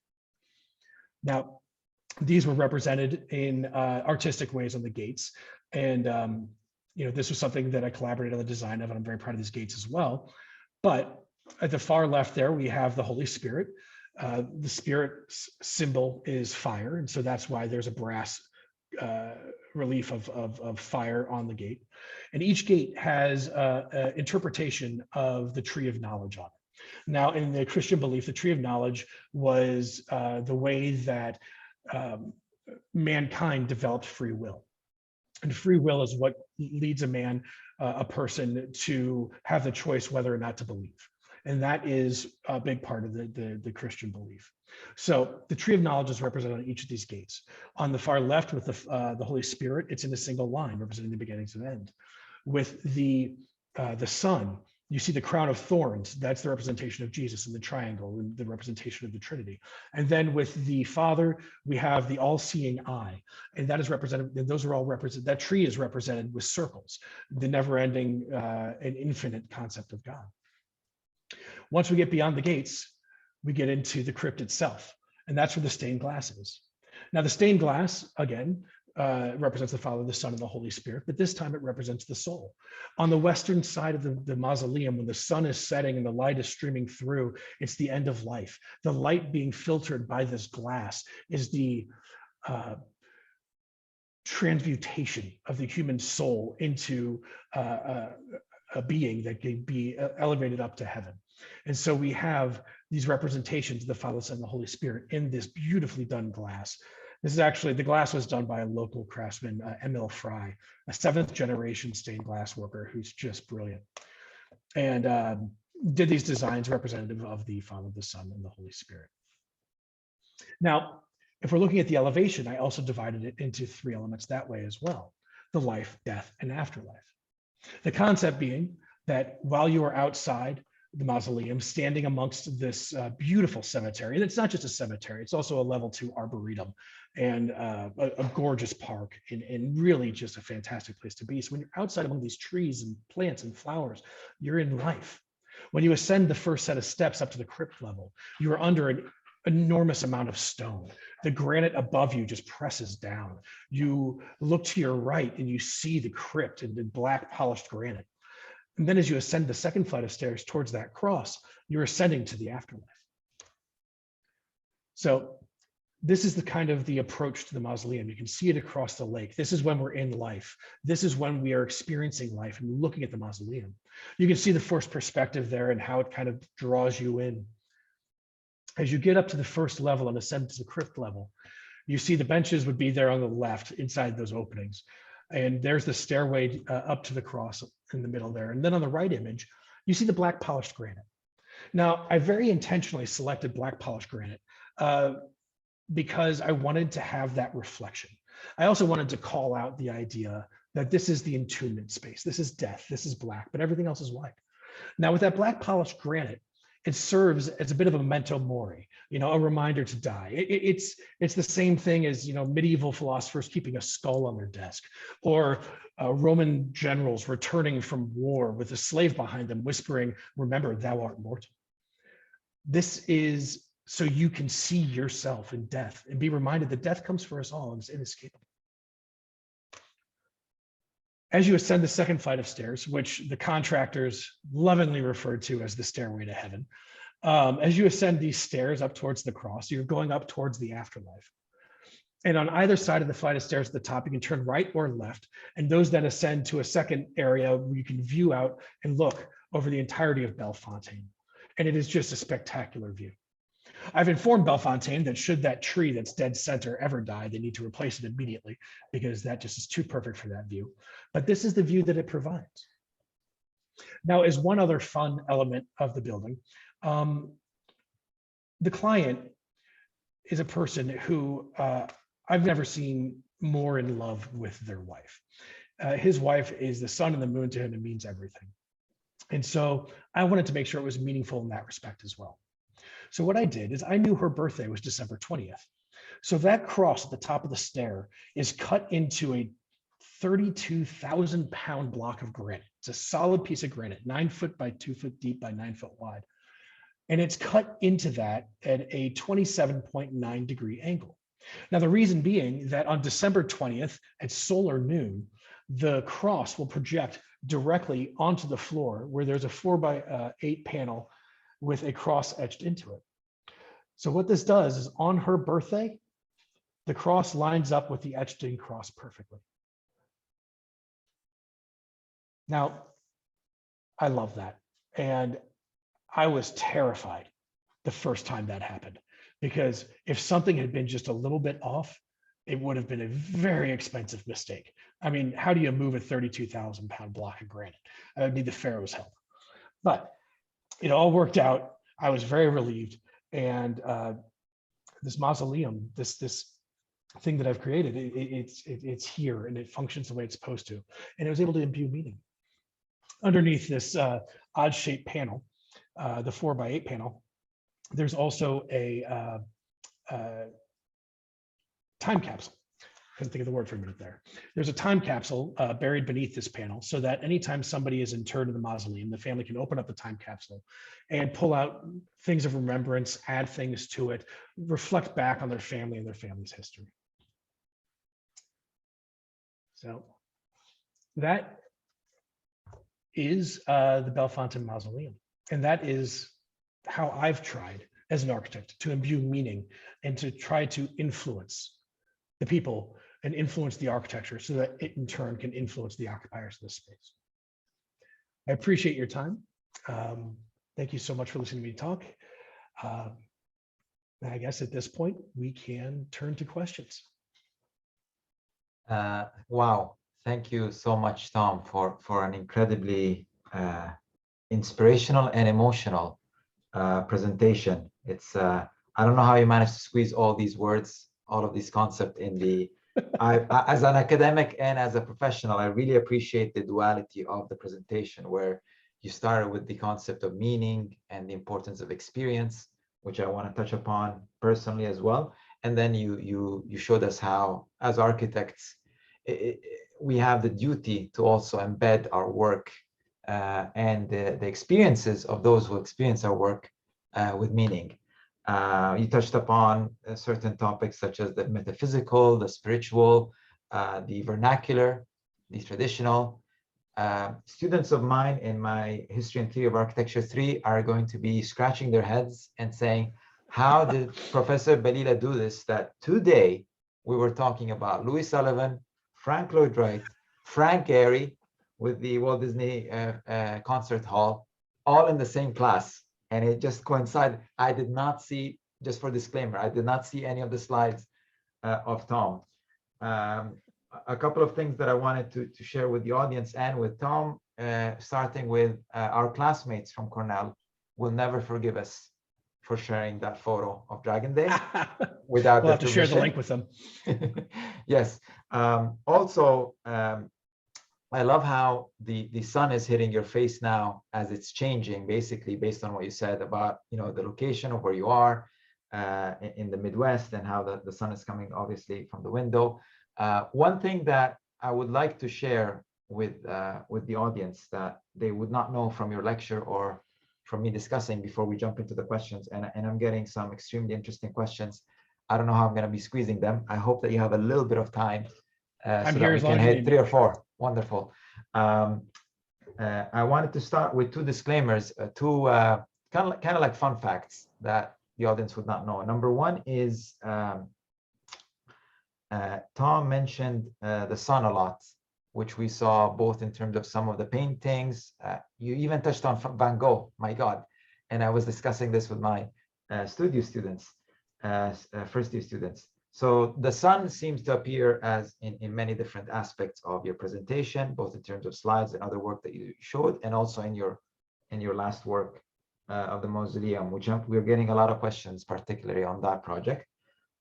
Now, these were represented in artistic ways on the gates. And this was something that I collaborated on the design of, and I'm very proud of these gates as well. But at the far left there, we have the Holy Spirit. The Spirit's symbol is fire. And so that's why there's a brass relief of fire on the gate. And each gate has an interpretation of the tree of knowledge on it. Now, in the Christian belief, the tree of knowledge was the way that mankind developed free will. And free will is what leads a person to have the choice whether or not to believe. And that is a big part of the Christian belief. So the tree of knowledge is represented on each of these gates. On the far left with the Holy Spirit, it's in a single line representing the beginnings and end. With the Son, you see the crown of thorns. That's the representation of Jesus in the triangle, and the representation of the Trinity. And then with the Father, we have the all-seeing eye, and that is represented. And those are all represented. That tree is represented with circles, the never-ending and infinite concept of God. Once we get beyond the gates, we get into the crypt itself, and that's where the stained glass is. Now, the stained glass, again, represents the Father, the Son, and the Holy Spirit, but this time it represents the soul. On the western side of the mausoleum, when the sun is setting and the light is streaming through, it's the end of life. The light being filtered by this glass is the transmutation of the human soul into a being that can be elevated up to heaven. And so we have these representations of the Father, Son, and the Holy Spirit in this beautifully done glass. This is actually, the glass was done by a local craftsman, Emil Fry, a 7th generation stained glass worker who's just brilliant. And did these designs representative of the Father, the Son, and the Holy Spirit. Now, If we're looking at the elevation, I also divided it into 3 elements that way as well: the life, death, and afterlife. The concept being that while you are outside the mausoleum, standing amongst this beautiful cemetery, and it's not just a cemetery, it's also a level 2 arboretum and a gorgeous park, and really just a fantastic place to be. So when you're outside among these trees and plants and flowers, you're in life. When you ascend the first set of steps up to the crypt level, you are under an enormous amount of stone. The granite above you just presses down. You look to your right and you see the crypt in black polished granite. And then as you ascend the second flight of stairs towards that cross, you're ascending to the afterlife. So this is the kind of the approach to the mausoleum. You can see it across the lake. This is when we're in life. This is when we are experiencing life and looking at the mausoleum. You can see the first perspective there and how it kind of draws you in. As you get up to the first level and ascend to the crypt level, you see the benches would be there on the left inside those openings. And there's the stairway up to the cross in the middle there. And then on the right image, you see the black polished granite. Now, I very intentionally selected black polished granite because I wanted to have that reflection. I also wanted to call out the idea that this is the entombment space. This is death, this is black, but everything else is white. Now, with that black polished granite, it serves as a bit of a memento mori, a reminder to die. It's the same thing as, medieval philosophers keeping a skull on their desk, or Roman generals returning from war with a slave behind them whispering, "Remember, thou art mortal." This is so you can see yourself in death and be reminded that death comes for us all and it's inescapable. As you ascend the second flight of stairs, which the contractors lovingly referred to as the stairway to heaven, as you ascend these stairs up towards the cross, you're going up towards the afterlife. And on either side of the flight of stairs at the top, you can turn right or left. And those then ascend to a second area where you can view out and look over the entirety of Bellefontaine. And it is just a spectacular view. I've informed Bellefontaine that should that tree that's dead center ever die, they need to replace it immediately because that just is too perfect for that view. But this is the view that it provides. Now, as one other fun element of the building, the client is a person who I've never seen more in love with their wife. His wife is the sun and the moon to him and means everything. And so I wanted to make sure it was meaningful in that respect as well. So what I did is I knew her birthday was December 20th. So that cross at the top of the stair is cut into a 32,000 pound block of granite. It's a solid piece of granite, 9 foot by 2 foot deep by 9 foot wide. And it's cut into that at a 27.9 degree angle. Now, the reason being that on December 20th at solar noon, the cross will project directly onto the floor where there's a 4x8 panel with a cross etched into it. So what this does is on her birthday, the cross lines up with the etched in cross perfectly. Now, I love that. And I was terrified the first time that happened, because if something had been just a little bit off, it would have been a very expensive mistake. I mean, how do you move a 32,000 pound block of granite? I would need the Pharaoh's help. But it all worked out. I was very relieved. And this mausoleum, this thing that I've created, it's here and it functions the way it's supposed to. And it was able to imbue meaning. Underneath this odd shaped panel, the 4x8 panel, there's also a time capsule. Couldn't think of the word for a minute there. There's a time capsule buried beneath this panel so that anytime somebody is interred in the mausoleum, the family can open up the time capsule and pull out things of remembrance, add things to it, reflect back on their family and their family's history. So that is the Bellefontaine Mausoleum. And that is how I've tried as an architect to imbue meaning and to try to influence the people and influence the architecture so that it in turn can influence the occupiers of this space. I appreciate your time. Thank you so much for listening to me talk. I guess at this point, we can turn to questions. Wow. Thank you so much, Tom, for an incredibly inspirational and emotional presentation. It's I don't know how you managed to squeeze all these words all of these concepts in the, as an academic and as a professional, I really appreciate the duality of the presentation, where you started with the concept of meaning and the importance of experience, which I want to touch upon personally as well. And then you showed us how, as architects, we have the duty to also embed our work and the experiences of those who experience our work with meaning. You touched upon certain topics such as the metaphysical, the spiritual, the vernacular, the traditional. Students of mine in my History and Theory of Architecture 3 are going to be scratching their heads and saying, how did Professor Belila do this? That today we were talking about Louis Sullivan, Frank Lloyd Wright, Frank Gehry with the Walt Disney Concert Hall, all in the same class. And it just coincided. I did not see, just for disclaimer, I did not see any of the slides of Tom. A couple of things that I wanted to share with the audience and with Tom, starting with our classmates from Cornell will never forgive us for sharing that photo of Dragon Day without we'll have to share the link with them. Yes. Also, I love how the sun is hitting your face now as it's changing, basically based on what you said about, you know, the location of where you are in the Midwest, and how the sun is coming obviously from the window. One thing that I would like to share with the audience that they would not know from your lecture or from me discussing before we jump into the questions, and I'm getting some extremely interesting questions. I don't know how I'm going to be squeezing them. I hope that you have a little bit of time so that we can hit 3 or 4. Wonderful. I wanted to start with 2 disclaimers, two kind of like fun facts that the audience would not know. Number one is Tom mentioned the sun a lot, which we saw both in terms of some of the paintings. You even touched on Van Gogh, my God. And I was discussing this with my studio students, first year students. So the sun seems to appear as in many different aspects of your presentation, both in terms of slides and other work that you showed, and also in your last work of the mausoleum, which we're getting a lot of questions, particularly on that project.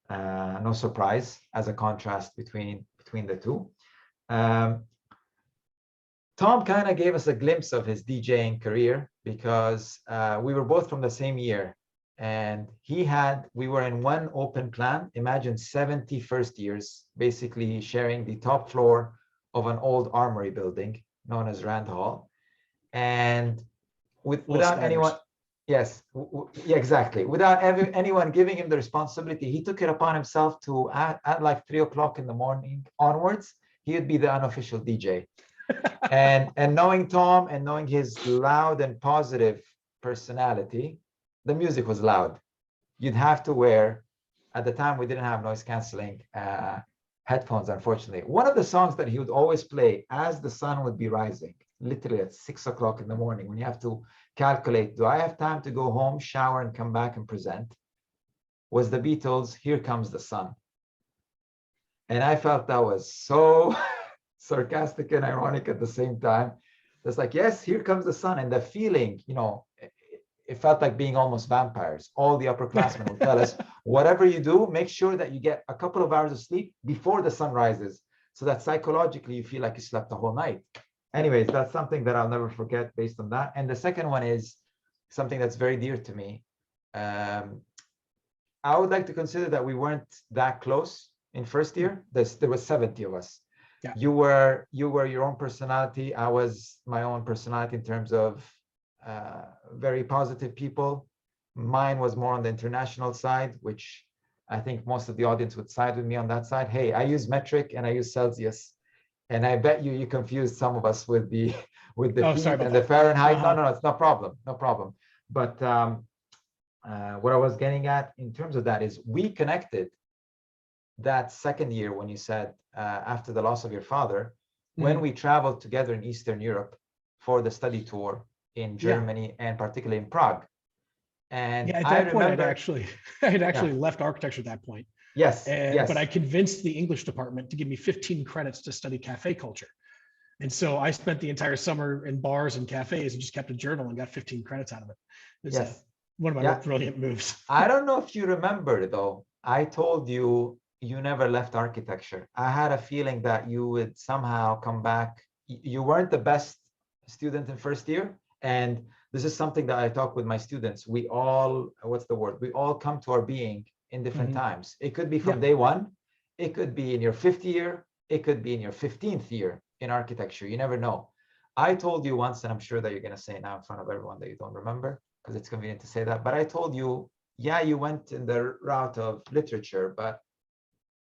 No surprise, as a contrast between the two. Tom kind of gave us a glimpse of his DJing career, because we were both from the same year, and we were in one open plan. Imagine 70 first years basically sharing the top floor of an old armory building known as Rand Hall, and without anyone. Yes, yeah, exactly. Without anyone giving him the responsibility, he took it upon himself to, at like 3 o'clock in the morning onwards, he would be the unofficial DJ. and knowing Tom and knowing his loud and positive personality, the music was loud. You'd have to wear, at the time we didn't have noise canceling headphones, unfortunately. One of the songs that he would always play as the sun would be rising, literally at 6 o'clock in the morning, when you have to calculate, do I have time to go home, shower, and come back and present, was the Beatles' Here Comes the Sun. And I felt that was so sarcastic and ironic at the same time. It's like, yes, here comes the sun. And the feeling, you know, it felt like being almost vampires. All the upperclassmen would tell us, whatever you do, make sure that you get a couple of hours of sleep before the sun rises, so that psychologically you feel like you slept the whole night. Anyways, that's something that I'll never forget based on that. And the second one is something that's very dear to me. I would like to consider that we weren't that close in first year. There was 70 of us. Yeah. You were your own personality. I was my own personality in terms of very positive people. Mine was more on the international side, which I think most of the audience would side with me on that side. Hey, I use metric and I use Celsius. And I bet you confused some of us with the feet and the Fahrenheit. No, it's no problem. But what I was getting at in terms of that is we connected that second year when you said after the loss of your father, when we traveled together in Eastern Europe for the study tour in Germany and particularly in Prague. And at that point, I'd actually left architecture at that point. Yes, But I convinced the English department to give me 15 credits to study cafe culture. And so I spent the entire summer in bars and cafes and just kept a journal and got 15 credits out of it. It's one of my brilliant moves. I don't know if you remember though, I told you you never left architecture. I had a feeling that you would somehow come back. You weren't the best student in first year. And this is something that I talk with my students. We all, what's the word? We all come to our being in different times. It could be from day one. It could be in your 5th year. It could be in your 15th year in architecture. You never know. I told you once, and I'm sure that you're going to say it now in front of everyone that you don't remember, because it's convenient to say that. But I told you, yeah, you went in the route of literature, but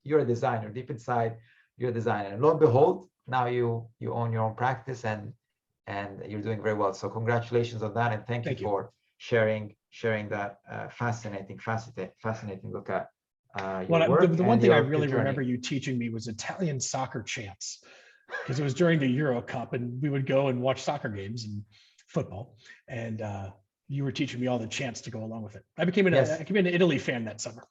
you're a designer. Deep inside, you're a designer. And lo and behold, now you own your own practice, and you're doing very well. So congratulations on that, and thank you for sharing that fascinating look at your work. The one thing I really remember you teaching me was Italian soccer chants, because it was during the Euro Cup, and we would go and watch soccer games and football, and you were teaching me all the chants to go along with it. I became an Italy fan that summer.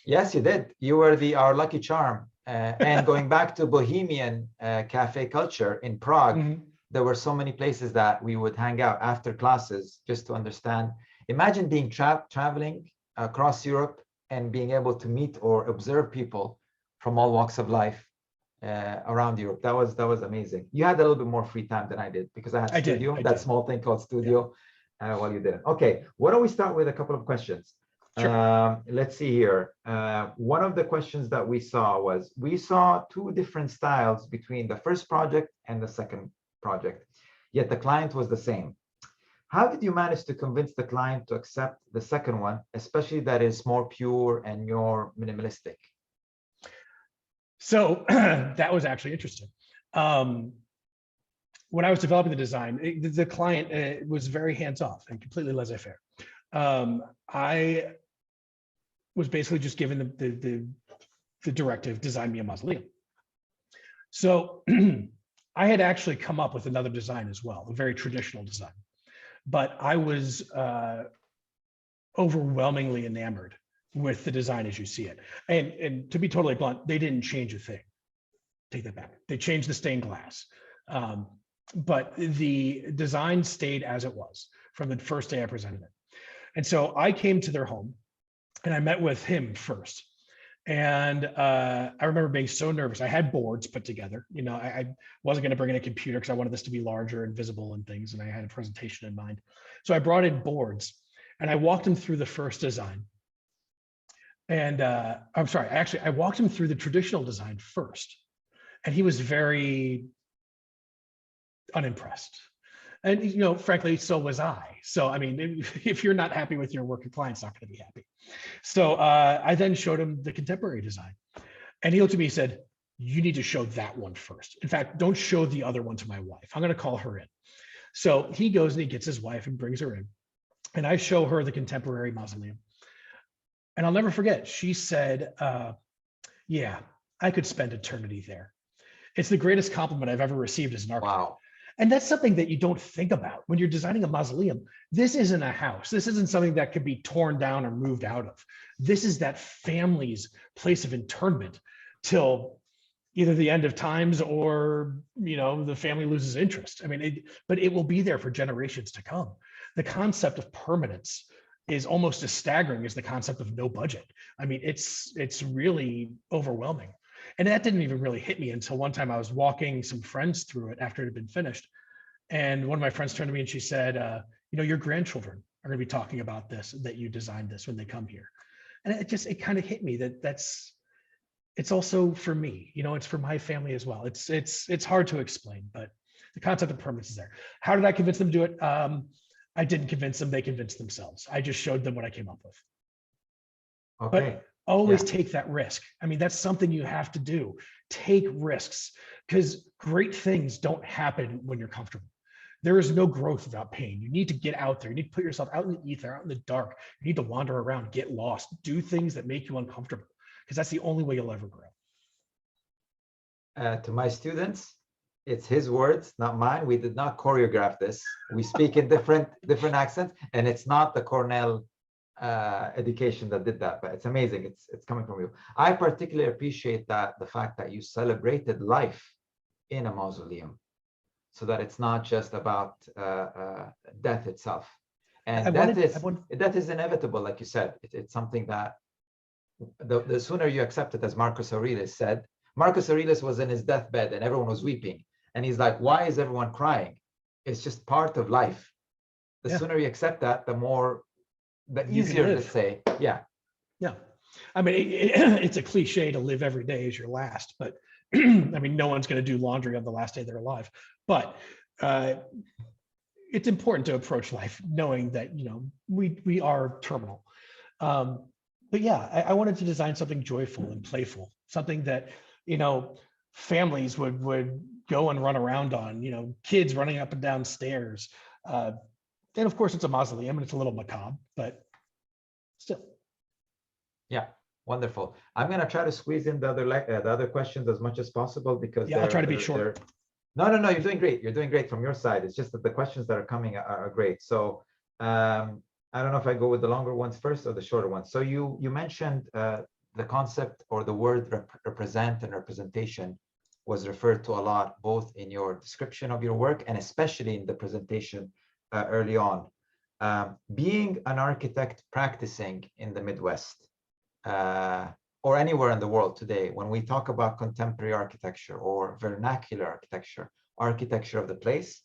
Yes, you did. You were our lucky charm. And going back to Bohemian cafe culture in Prague, there were so many places that we would hang out after classes just to understand. Imagine being traveling across Europe and being able to meet or observe people from all walks of life around Europe. That was amazing. You had a little bit more free time than I did, because I had studio, that small thing called studio, while you didn't. Okay, why don't we start with a couple of questions? Sure. Let's see here. One of the questions that we saw 2 different styles between the first project and the second project, yet the client was the same. How did you manage to convince the client to accept the second one, especially that is more pure and more minimalistic? So that was actually interesting. When I was developing the design, the client was very hands-off and completely laissez-faire. I was basically just given the directive, design me a mausoleum. So I had actually come up with another design as well, a very traditional design, but I was overwhelmingly enamored with the design as you see it. And to be totally blunt, they didn't change a thing. Take that back. They changed the stained glass. But the design stayed as it was from the first day I presented it. And so I came to their home and I met with him first. And I remember being so nervous. I had boards put together. You know, I wasn't going to bring in a computer because I wanted this to be larger and visible and things. And I had a presentation in mind. So I brought in boards and I walked him through the first design. And I'm sorry, actually, I walked him through the traditional design first. And he was very unimpressed. And, you know, frankly, so was I. So, I mean, if you're not happy with your work, your client's not going to be happy. So I then showed him the contemporary design. And he looked at me and said, you need to show that one first. In fact, don't show the other one to my wife. I'm going to call her in. So he goes and he gets his wife and brings her in. And I show her the contemporary mausoleum. And I'll never forget, she said, yeah, I could spend eternity there. It's the greatest compliment I've ever received as an architect. Wow. And that's something that you don't think about when you're designing a mausoleum. This isn't a house. This isn't something that could be torn down or moved out of. This is that family's place of internment till either the end of times or, you know, the family loses interest. I mean, but it will be there for generations to come. The concept of permanence is almost as staggering as the concept of no budget. I mean, it's really overwhelming. And that didn't even really hit me until one time I was walking some friends through it after it had been finished. And one of my friends turned to me and she said, you know, your grandchildren are going to be talking about this, that you designed this when they come here. And it kind of hit me that it's also for me, you know, it's for my family as well. It's hard to explain, but the concept of permanence is there. How did I convince them to do it? I didn't convince them, they convinced themselves. I just showed them what I came up with. Okay. But always take that risk. I mean, that's something you have to do. Take risks, because great things don't happen when you're comfortable. There is no growth without pain. You need to get out there. You need to put yourself out in the ether, out in the dark. You need to wander around, get lost, do things that make you uncomfortable, because that's the only way you'll ever grow. To my students, it's his words, not mine. We did not choreograph this. We speak in different accents, and it's not the Cornell education that did that, but it's amazing. It's coming from you. I particularly appreciate the fact that you celebrated life in a mausoleum, so that it's not just about death itself. And death is inevitable, like you said. It's something that the sooner you accept it, as Marcus Aurelius said. Marcus Aurelius was in his deathbed and everyone was weeping. And he's like, why is everyone crying? It's just part of life. The sooner you accept that, the easier to say, yeah. Yeah. I mean, it's a cliche to live every day as your last, but I mean, no one's going to do laundry on the last day they're alive. But it's important to approach life knowing that, you know, we are terminal. But yeah, I wanted to design something joyful and playful, something that, you know, families would go and run around on, you know, kids running up and down stairs. And of course, it's a mausoleum and it's a little macabre, but still. Yeah, wonderful. I'm going to try to squeeze in the other questions as much as possible because I'll try to be short. No, you're doing great. You're doing great from your side. It's just that the questions that are coming are great. So I don't know if I go with the longer ones first or the shorter ones. So you mentioned the concept or the word represent and representation was referred to a lot, both in your description of your work and especially in the presentation early on. Being an architect practicing in the Midwest or anywhere in the world today, when we talk about contemporary architecture or vernacular architecture, architecture of the place,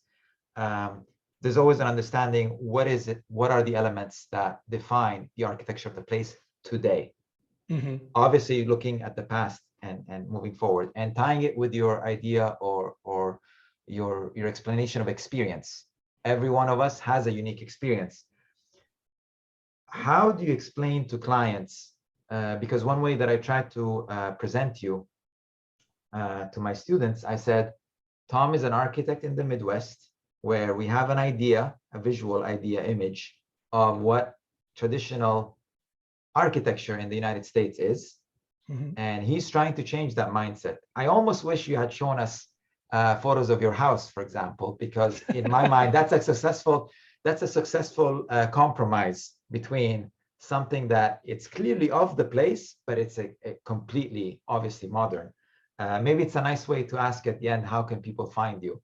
there's always an understanding, what is it? What are the elements that define the architecture of the place today? Mm-hmm. Obviously, looking at the past and moving forward and tying it with your idea or your explanation of experience. Every one of us has a unique experience. How do you explain to clients? Because one way that I try to present you to my students, I said, Tom is an architect in the Midwest where we have an idea, a visual idea, image of what traditional architecture in the United States is. Mm-hmm. And he's trying to change that mindset. I almost wish you had shown us photos of your house, for example, because in my mind, that's a successful compromise between something that it's clearly of the place, but it's a completely, obviously modern. Maybe it's a nice way to ask at the end, how can people find you?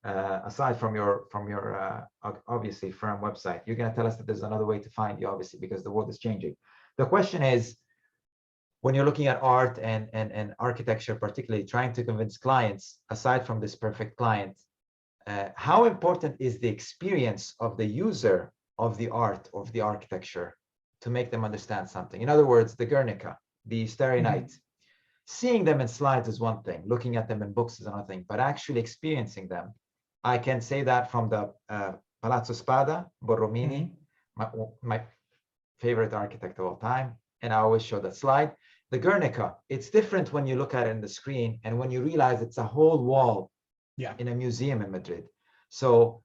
Aside from your obviously firm website, you're going to tell us that there's another way to find you, obviously, because the world is changing. The question is, when you're looking at art and architecture, particularly trying to convince clients, aside from this perfect client, how important is the experience of the user of the art, of the architecture, to make them understand something? In other words, the Guernica, the Starry Night, seeing them in slides is one thing, looking at them in books is another thing, but actually experiencing them. I can say that from the Palazzo Spada, Borromini, my favorite architect of all time, and I always show that slide. The Guernica, it's different when you look at it in the screen and when you realize it's a whole wall in a museum in Madrid. So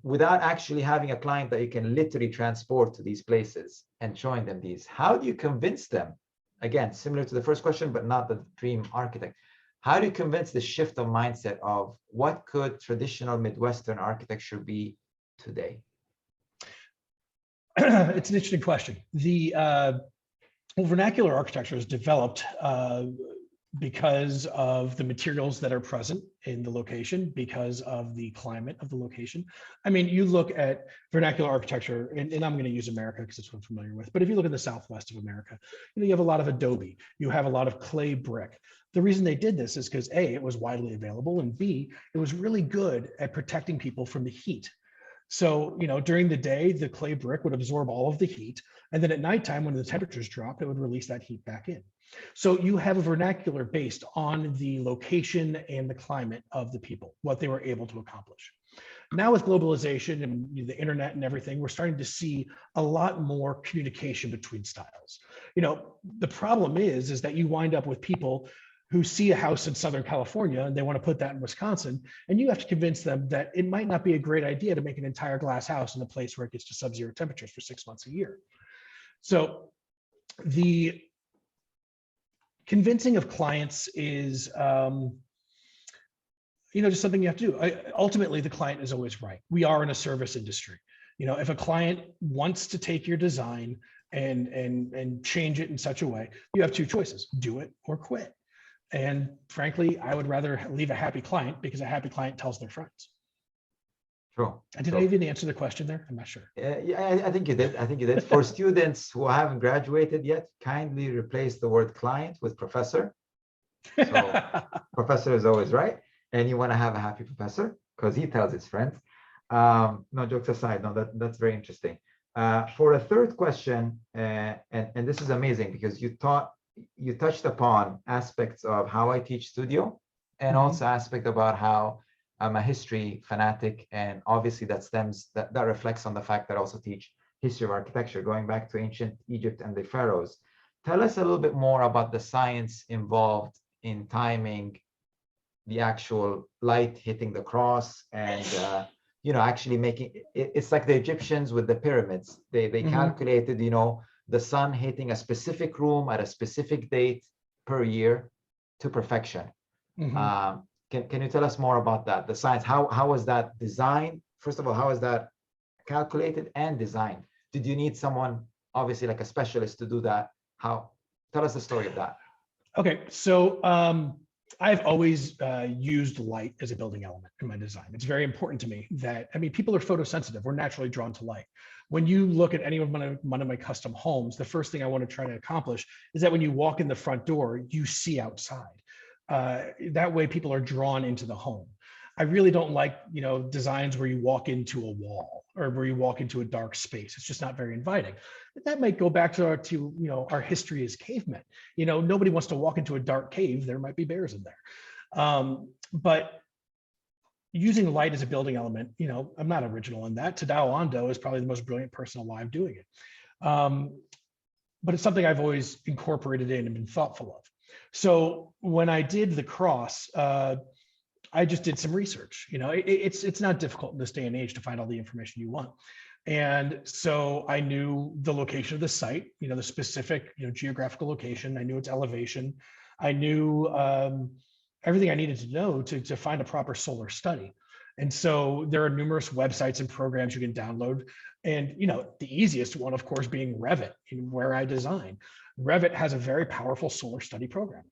without actually having a client that you can literally transport to these places and showing them these, how do you convince them? Again, similar to the first question, but not the dream architect. How do you convince the shift of mindset of what could traditional Midwestern architecture be today? It's an interesting question. Well, vernacular architecture is developed because of the materials that are present in the location, because of the climate of the location. I mean, you look at vernacular architecture, and I'm going to use America because it's what I'm familiar with, but if you look at the Southwest of America, you know, you have a lot of adobe, you have a lot of clay brick. The reason they did this is because A, it was widely available, and B, it was really good at protecting people from the heat. So, you know, during the day, the clay brick would absorb all of the heat. And then at nighttime, when the temperatures dropped, it would release that heat back in. So you have a vernacular based on the location and the climate of the people, what they were able to accomplish. Now with globalization and the internet and everything, we're starting to see a lot more communication between styles. You know, the problem is that you wind up with people who see a house in Southern California and they want to put that in Wisconsin, and you have to convince them that it might not be a great idea to make an entire glass house in a place where it gets to sub-zero temperatures for 6 months a year. So the convincing of clients is, you know, just something you have to do. Ultimately, the client is always right. We are in a service industry. You know, if a client wants to take your design and change it in such a way, you have two choices: do it or quit. And frankly, I would rather leave a happy client, because a happy client tells their friends. True. Did I even answer the question there? I'm not sure. Yeah, I think you did. I think you did. For students who haven't graduated yet, kindly replace the word client with professor. So professor is always right. And you want to have a happy professor because he tells his friends. No, jokes aside, no, that's very interesting. For a third question, and this is amazing because you touched upon aspects of how I teach studio and also aspect about how I'm a history fanatic, and obviously that reflects on the fact that I also teach history of architecture, going back to ancient Egypt and the pharaohs. Tell us a little bit more about the science involved in timing the actual light hitting the cross and actually making it's like the Egyptians with the pyramids. They calculated the sun hitting a specific room at a specific date per year to perfection. Can you tell us more about that? The science, how was that designed? First of all, how was that calculated and designed? Did you need someone, obviously like a specialist, to do that? Tell us the story of that. Okay, so I've always used light as a building element in my design. It's very important to me that, people are photosensitive. We're naturally drawn to light. When you look at any of one of my custom homes, the first thing I want to try to accomplish is that when you walk in the front door, you see outside. That way people are drawn into the home. I really don't like, designs where you walk into a wall or where you walk into a dark space. It's just not very inviting. That might go back to our history as cavemen. Nobody wants to walk into a dark cave. There might be bears in there. But using light as a building element, I'm not original in that. Tadao Ando is probably the most brilliant person alive doing it. But it's something I've always incorporated in and been thoughtful of. So when I did the cross, I just did some research. It's not difficult in this day and age to find all the information you want. And so I knew the location of the site, the specific, geographical location. I knew its elevation. I knew everything I needed to know to find a proper solar study. And so there are numerous websites and programs you can download. And, the easiest one, of course, being Revit, where I design. Revit has a very powerful solar study program.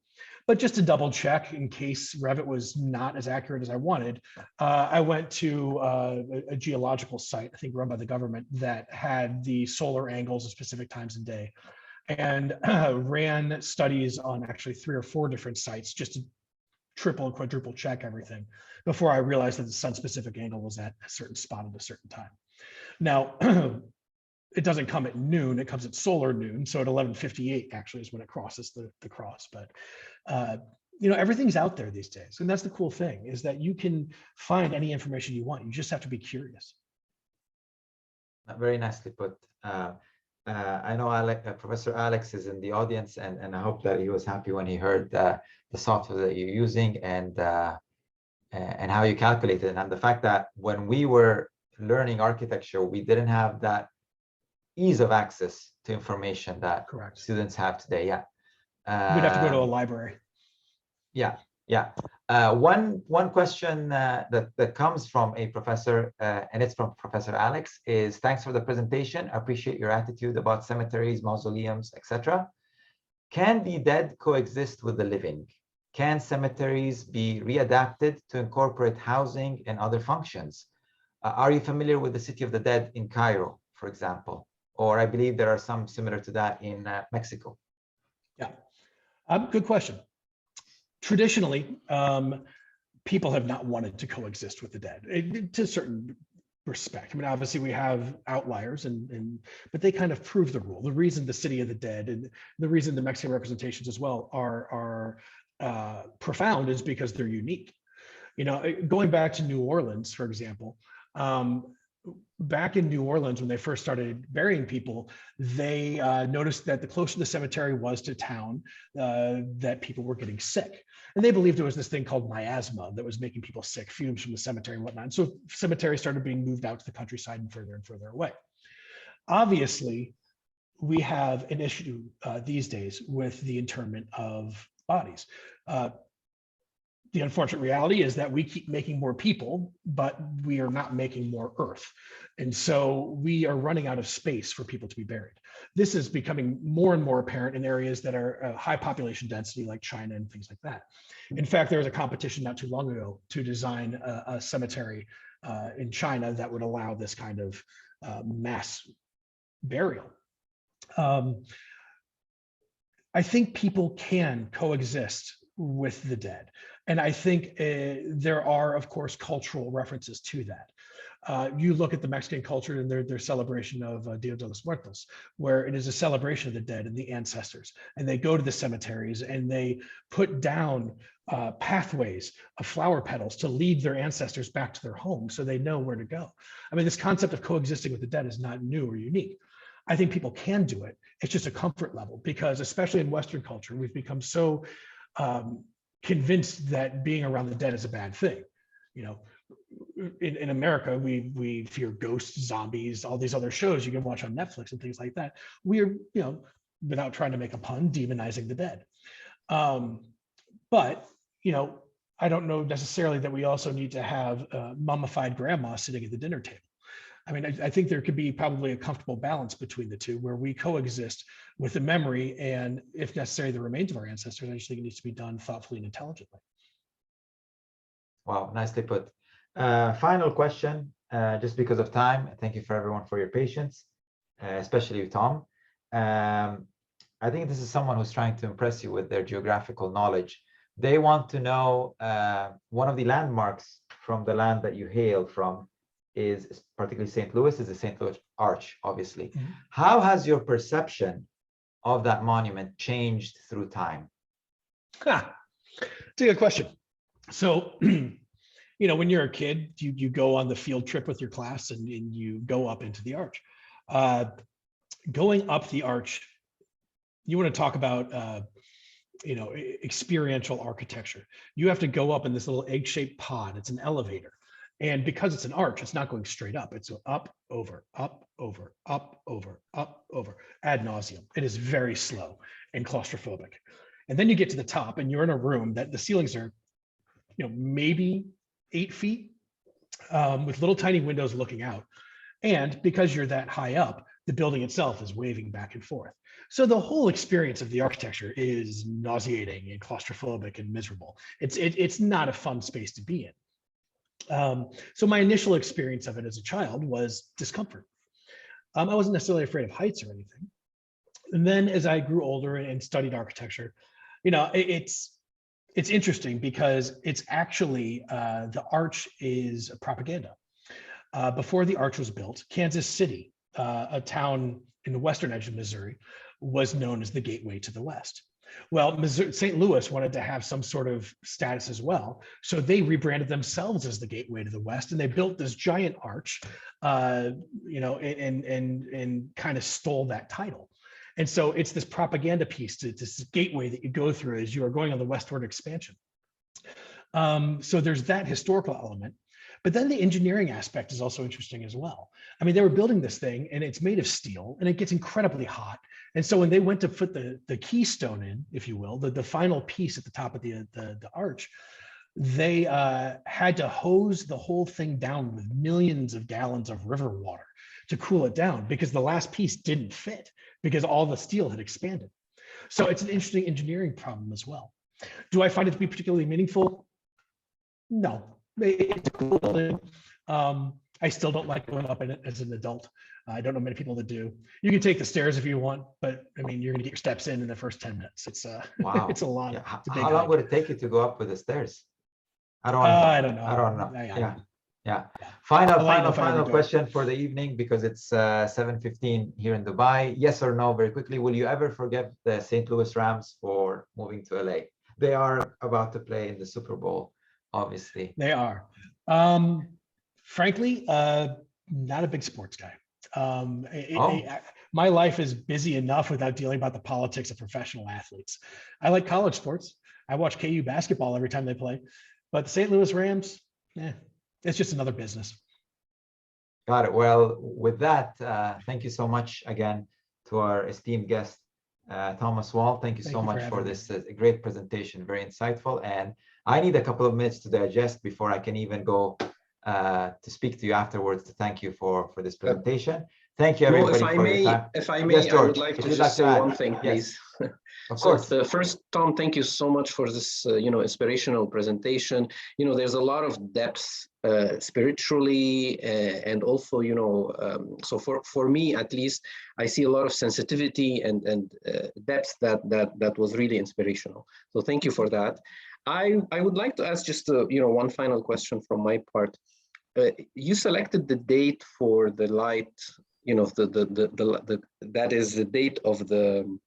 But just to double check, in case Revit was not as accurate as I wanted, I went to a geological site, I think run by the government, that had the solar angles at specific times of day, and ran studies on actually 3 or 4 different sites just to triple and quadruple check everything before I realized that the sun-specific angle was at a certain spot at a certain time. Now, it doesn't come at noon, it comes at solar noon. So at 11:58 actually is when it crosses the cross. But everything's out there these days. And that's the cool thing, is that you can find any information you want. You just have to be curious. Very nicely put. I know Professor Alex is in the audience, and I hope that he was happy when he heard the software that you're using and how you calculate it. And the fact that when we were learning architecture, we didn't have that ease of access to information that students have today. Yeah. We'd have to go to a library. Yeah. One question that comes from a professor, and it's from Professor Alex, is thanks for the presentation. I appreciate your attitude about cemeteries, mausoleums, etc. Can the dead coexist with the living? Can cemeteries be readapted to incorporate housing and other functions? Are you familiar with the City of the Dead in Cairo, for example? Or I believe there are some similar to that in Mexico. Yeah, good question. Traditionally, people have not wanted to coexist with the dead to a certain respect. Obviously we have outliers, but they kind of prove the rule. The reason the City of the Dead and the reason the Mexican representations as well are profound is because they're unique. Going back to New Orleans, for example, back in New Orleans, when they first started burying people, they noticed that the closer the cemetery was to town, that people were getting sick. And they believed it was this thing called miasma that was making people sick, fumes from the cemetery and whatnot. And so cemeteries started being moved out to the countryside and further away. Obviously, we have an issue these days with the interment of bodies. The unfortunate reality is that we keep making more people, but we are not making more earth. And so we are running out of space for people to be buried. This is becoming more and more apparent in areas that are high population density, like China and things like that. In fact, there was a competition not too long ago to design a cemetery in China that would allow this kind of mass burial. I think people can coexist with the dead. And I think there are, of course, cultural references to that. You look at the Mexican culture and their celebration of Dia de los Muertos, where it is a celebration of the dead and the ancestors. And they go to the cemeteries and they put down pathways of flower petals to lead their ancestors back to their home so they know where to go. I mean, this concept of coexisting with the dead is not new or unique. I think people can do it. It's just a comfort level, because especially in Western culture, we've become so convinced that being around the dead is a bad thing. You know, in America, we fear ghosts, zombies, all these other shows you can watch on Netflix and things like that. We are, you know, without trying to make a pun, demonizing the dead. But, you know, I don't know necessarily that we also need to have mummified grandma sitting at the dinner table. I mean, I think there could be probably a comfortable balance between the two where we coexist with the memory and, if necessary, the remains of our ancestors. I just think it needs to be done thoughtfully and intelligently. Wow, nicely put. Final question, just because of time. Thank you for everyone for your patience, especially you, Tom. I think this is someone who's trying to impress you with their geographical knowledge. They want to know one of the landmarks from the land that you hail from is particularly St. Louis, is the St. Louis Arch, obviously. Mm-hmm. How has your perception of that monument changed through time? It's a good question. So, you know, when you're a kid, you go on the field trip with your class and you go up into the arch. Going up the arch, you want to talk about, you know, experiential architecture. You have to go up in this little egg-shaped pod. It's an elevator. And because it's an arch, it's not going straight up. It's up, over, up, over, up, over, up, over, ad nauseum. It is very slow and claustrophobic. And then you get to the top and you're in a room that the ceilings are, you know, maybe 8 feet with little tiny windows looking out. And because you're that high up, the building itself is waving back and forth. So the whole experience of the architecture is nauseating and claustrophobic and miserable. It's not a fun space to be in. So my initial experience of it as a child was discomfort. I wasn't necessarily afraid of heights or anything. And then as I grew older and studied architecture, you know, it's interesting because it's actually, the arch is propaganda. Before the arch was built, Kansas City, a town in the western edge of Missouri, was known as the gateway to the West. Well, St. Louis wanted to have some sort of status as well. So they rebranded themselves as the gateway to the West, and they built this giant arch, you know, and kind of stole that title. And so it's this propaganda piece, to this gateway that you go through as you are going on the westward expansion. So there's that historical element. But then the engineering aspect is also interesting as well. I mean, they were building this thing and it's made of steel and it gets incredibly hot. And so when they went to put the keystone in, if you will, the final piece at the top of the arch, they had to hose the whole thing down with millions of gallons of river water to cool it down, because the last piece didn't fit because all the steel had expanded. So it's an interesting engineering problem as well. Do I find it to be particularly meaningful? No. It's a cool building. I still don't like going up in it as an adult. I don't know many people that do. You can take the stairs if you want, but I mean, you're going to get your steps in the first 10 minutes. It's wow. It's a lot. Yeah. It's a How long would it take you to go up with the stairs? I don't know. I don't know. I don't know. Yeah. Final question for the evening, because it's 7:15 here in Dubai. Yes or no, very quickly. Will you ever forgive the St. Louis Rams for moving to LA? They are about to play in the Super Bowl. Obviously they are. Frankly, not a big sports guy. My life is busy enough without dealing about the politics of professional athletes. I like college sports. I watch KU basketball every time they play, but the St. Louis Rams, it's just another business. Got it. Well, with that, thank you so much again to our esteemed guest, Thomas Wall. Thank you so much for this great presentation, very insightful. And I need a couple of minutes to digest before I can even go to speak to you afterwards to thank you for this presentation. Thank you, Mo, everybody, for your time. if I may, Yes, I George, would like if to you'd just say add. one thing, Yes, please. of So course. first, Tom, thank you so much for this, inspirational presentation. There's a lot of depth spiritually, and also, so for me at least, I see a lot of sensitivity and depth that was really inspirational. So thank you for that. I would like to ask just one final question from my part. You selected the date for the light, that is the date of the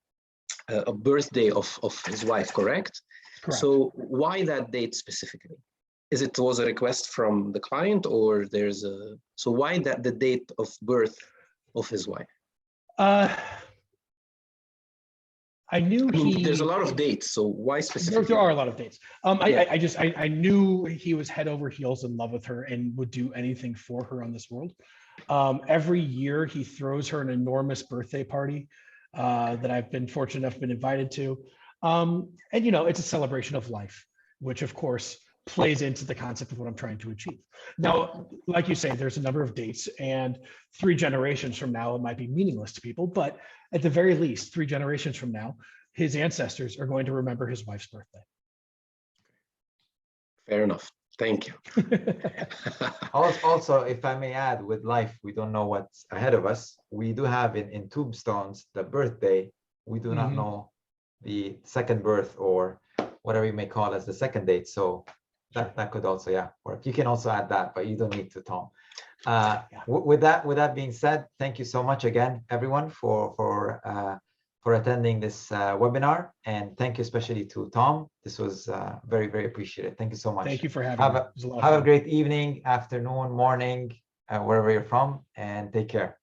a birthday of his wife, correct? Correct. So why that date specifically? Was a request from the client, or so why the date of birth of his wife? I knew there's a lot of dates, so why specifically? There are a lot of dates. Yeah. I knew he was head over heels in love with her and would do anything for her on this world. Every year he throws her an enormous birthday party that I've been fortunate enough to been invited to. And it's a celebration of life, which of course plays into the concept of what I'm trying to achieve. Now, like you say, there's a number of dates, and 3 generations from now, it might be meaningless to people, but at the very least, 3 generations from now, his ancestors are going to remember his wife's birthday. Fair enough. Thank you. Also, if I may add, with life, we don't know what's ahead of us. We do have in tombstones the birthday. We do not know the second birth, or whatever you may call as the second date. So that could also work. You can also add that, but you don't need to, Tom. With that being said, thank you so much again, everyone, for attending this webinar, and thank you especially to Tom. This was very, very appreciated. Thank you so much. Thank you for having me. Have a great evening, afternoon, morning, wherever you're from, and take care.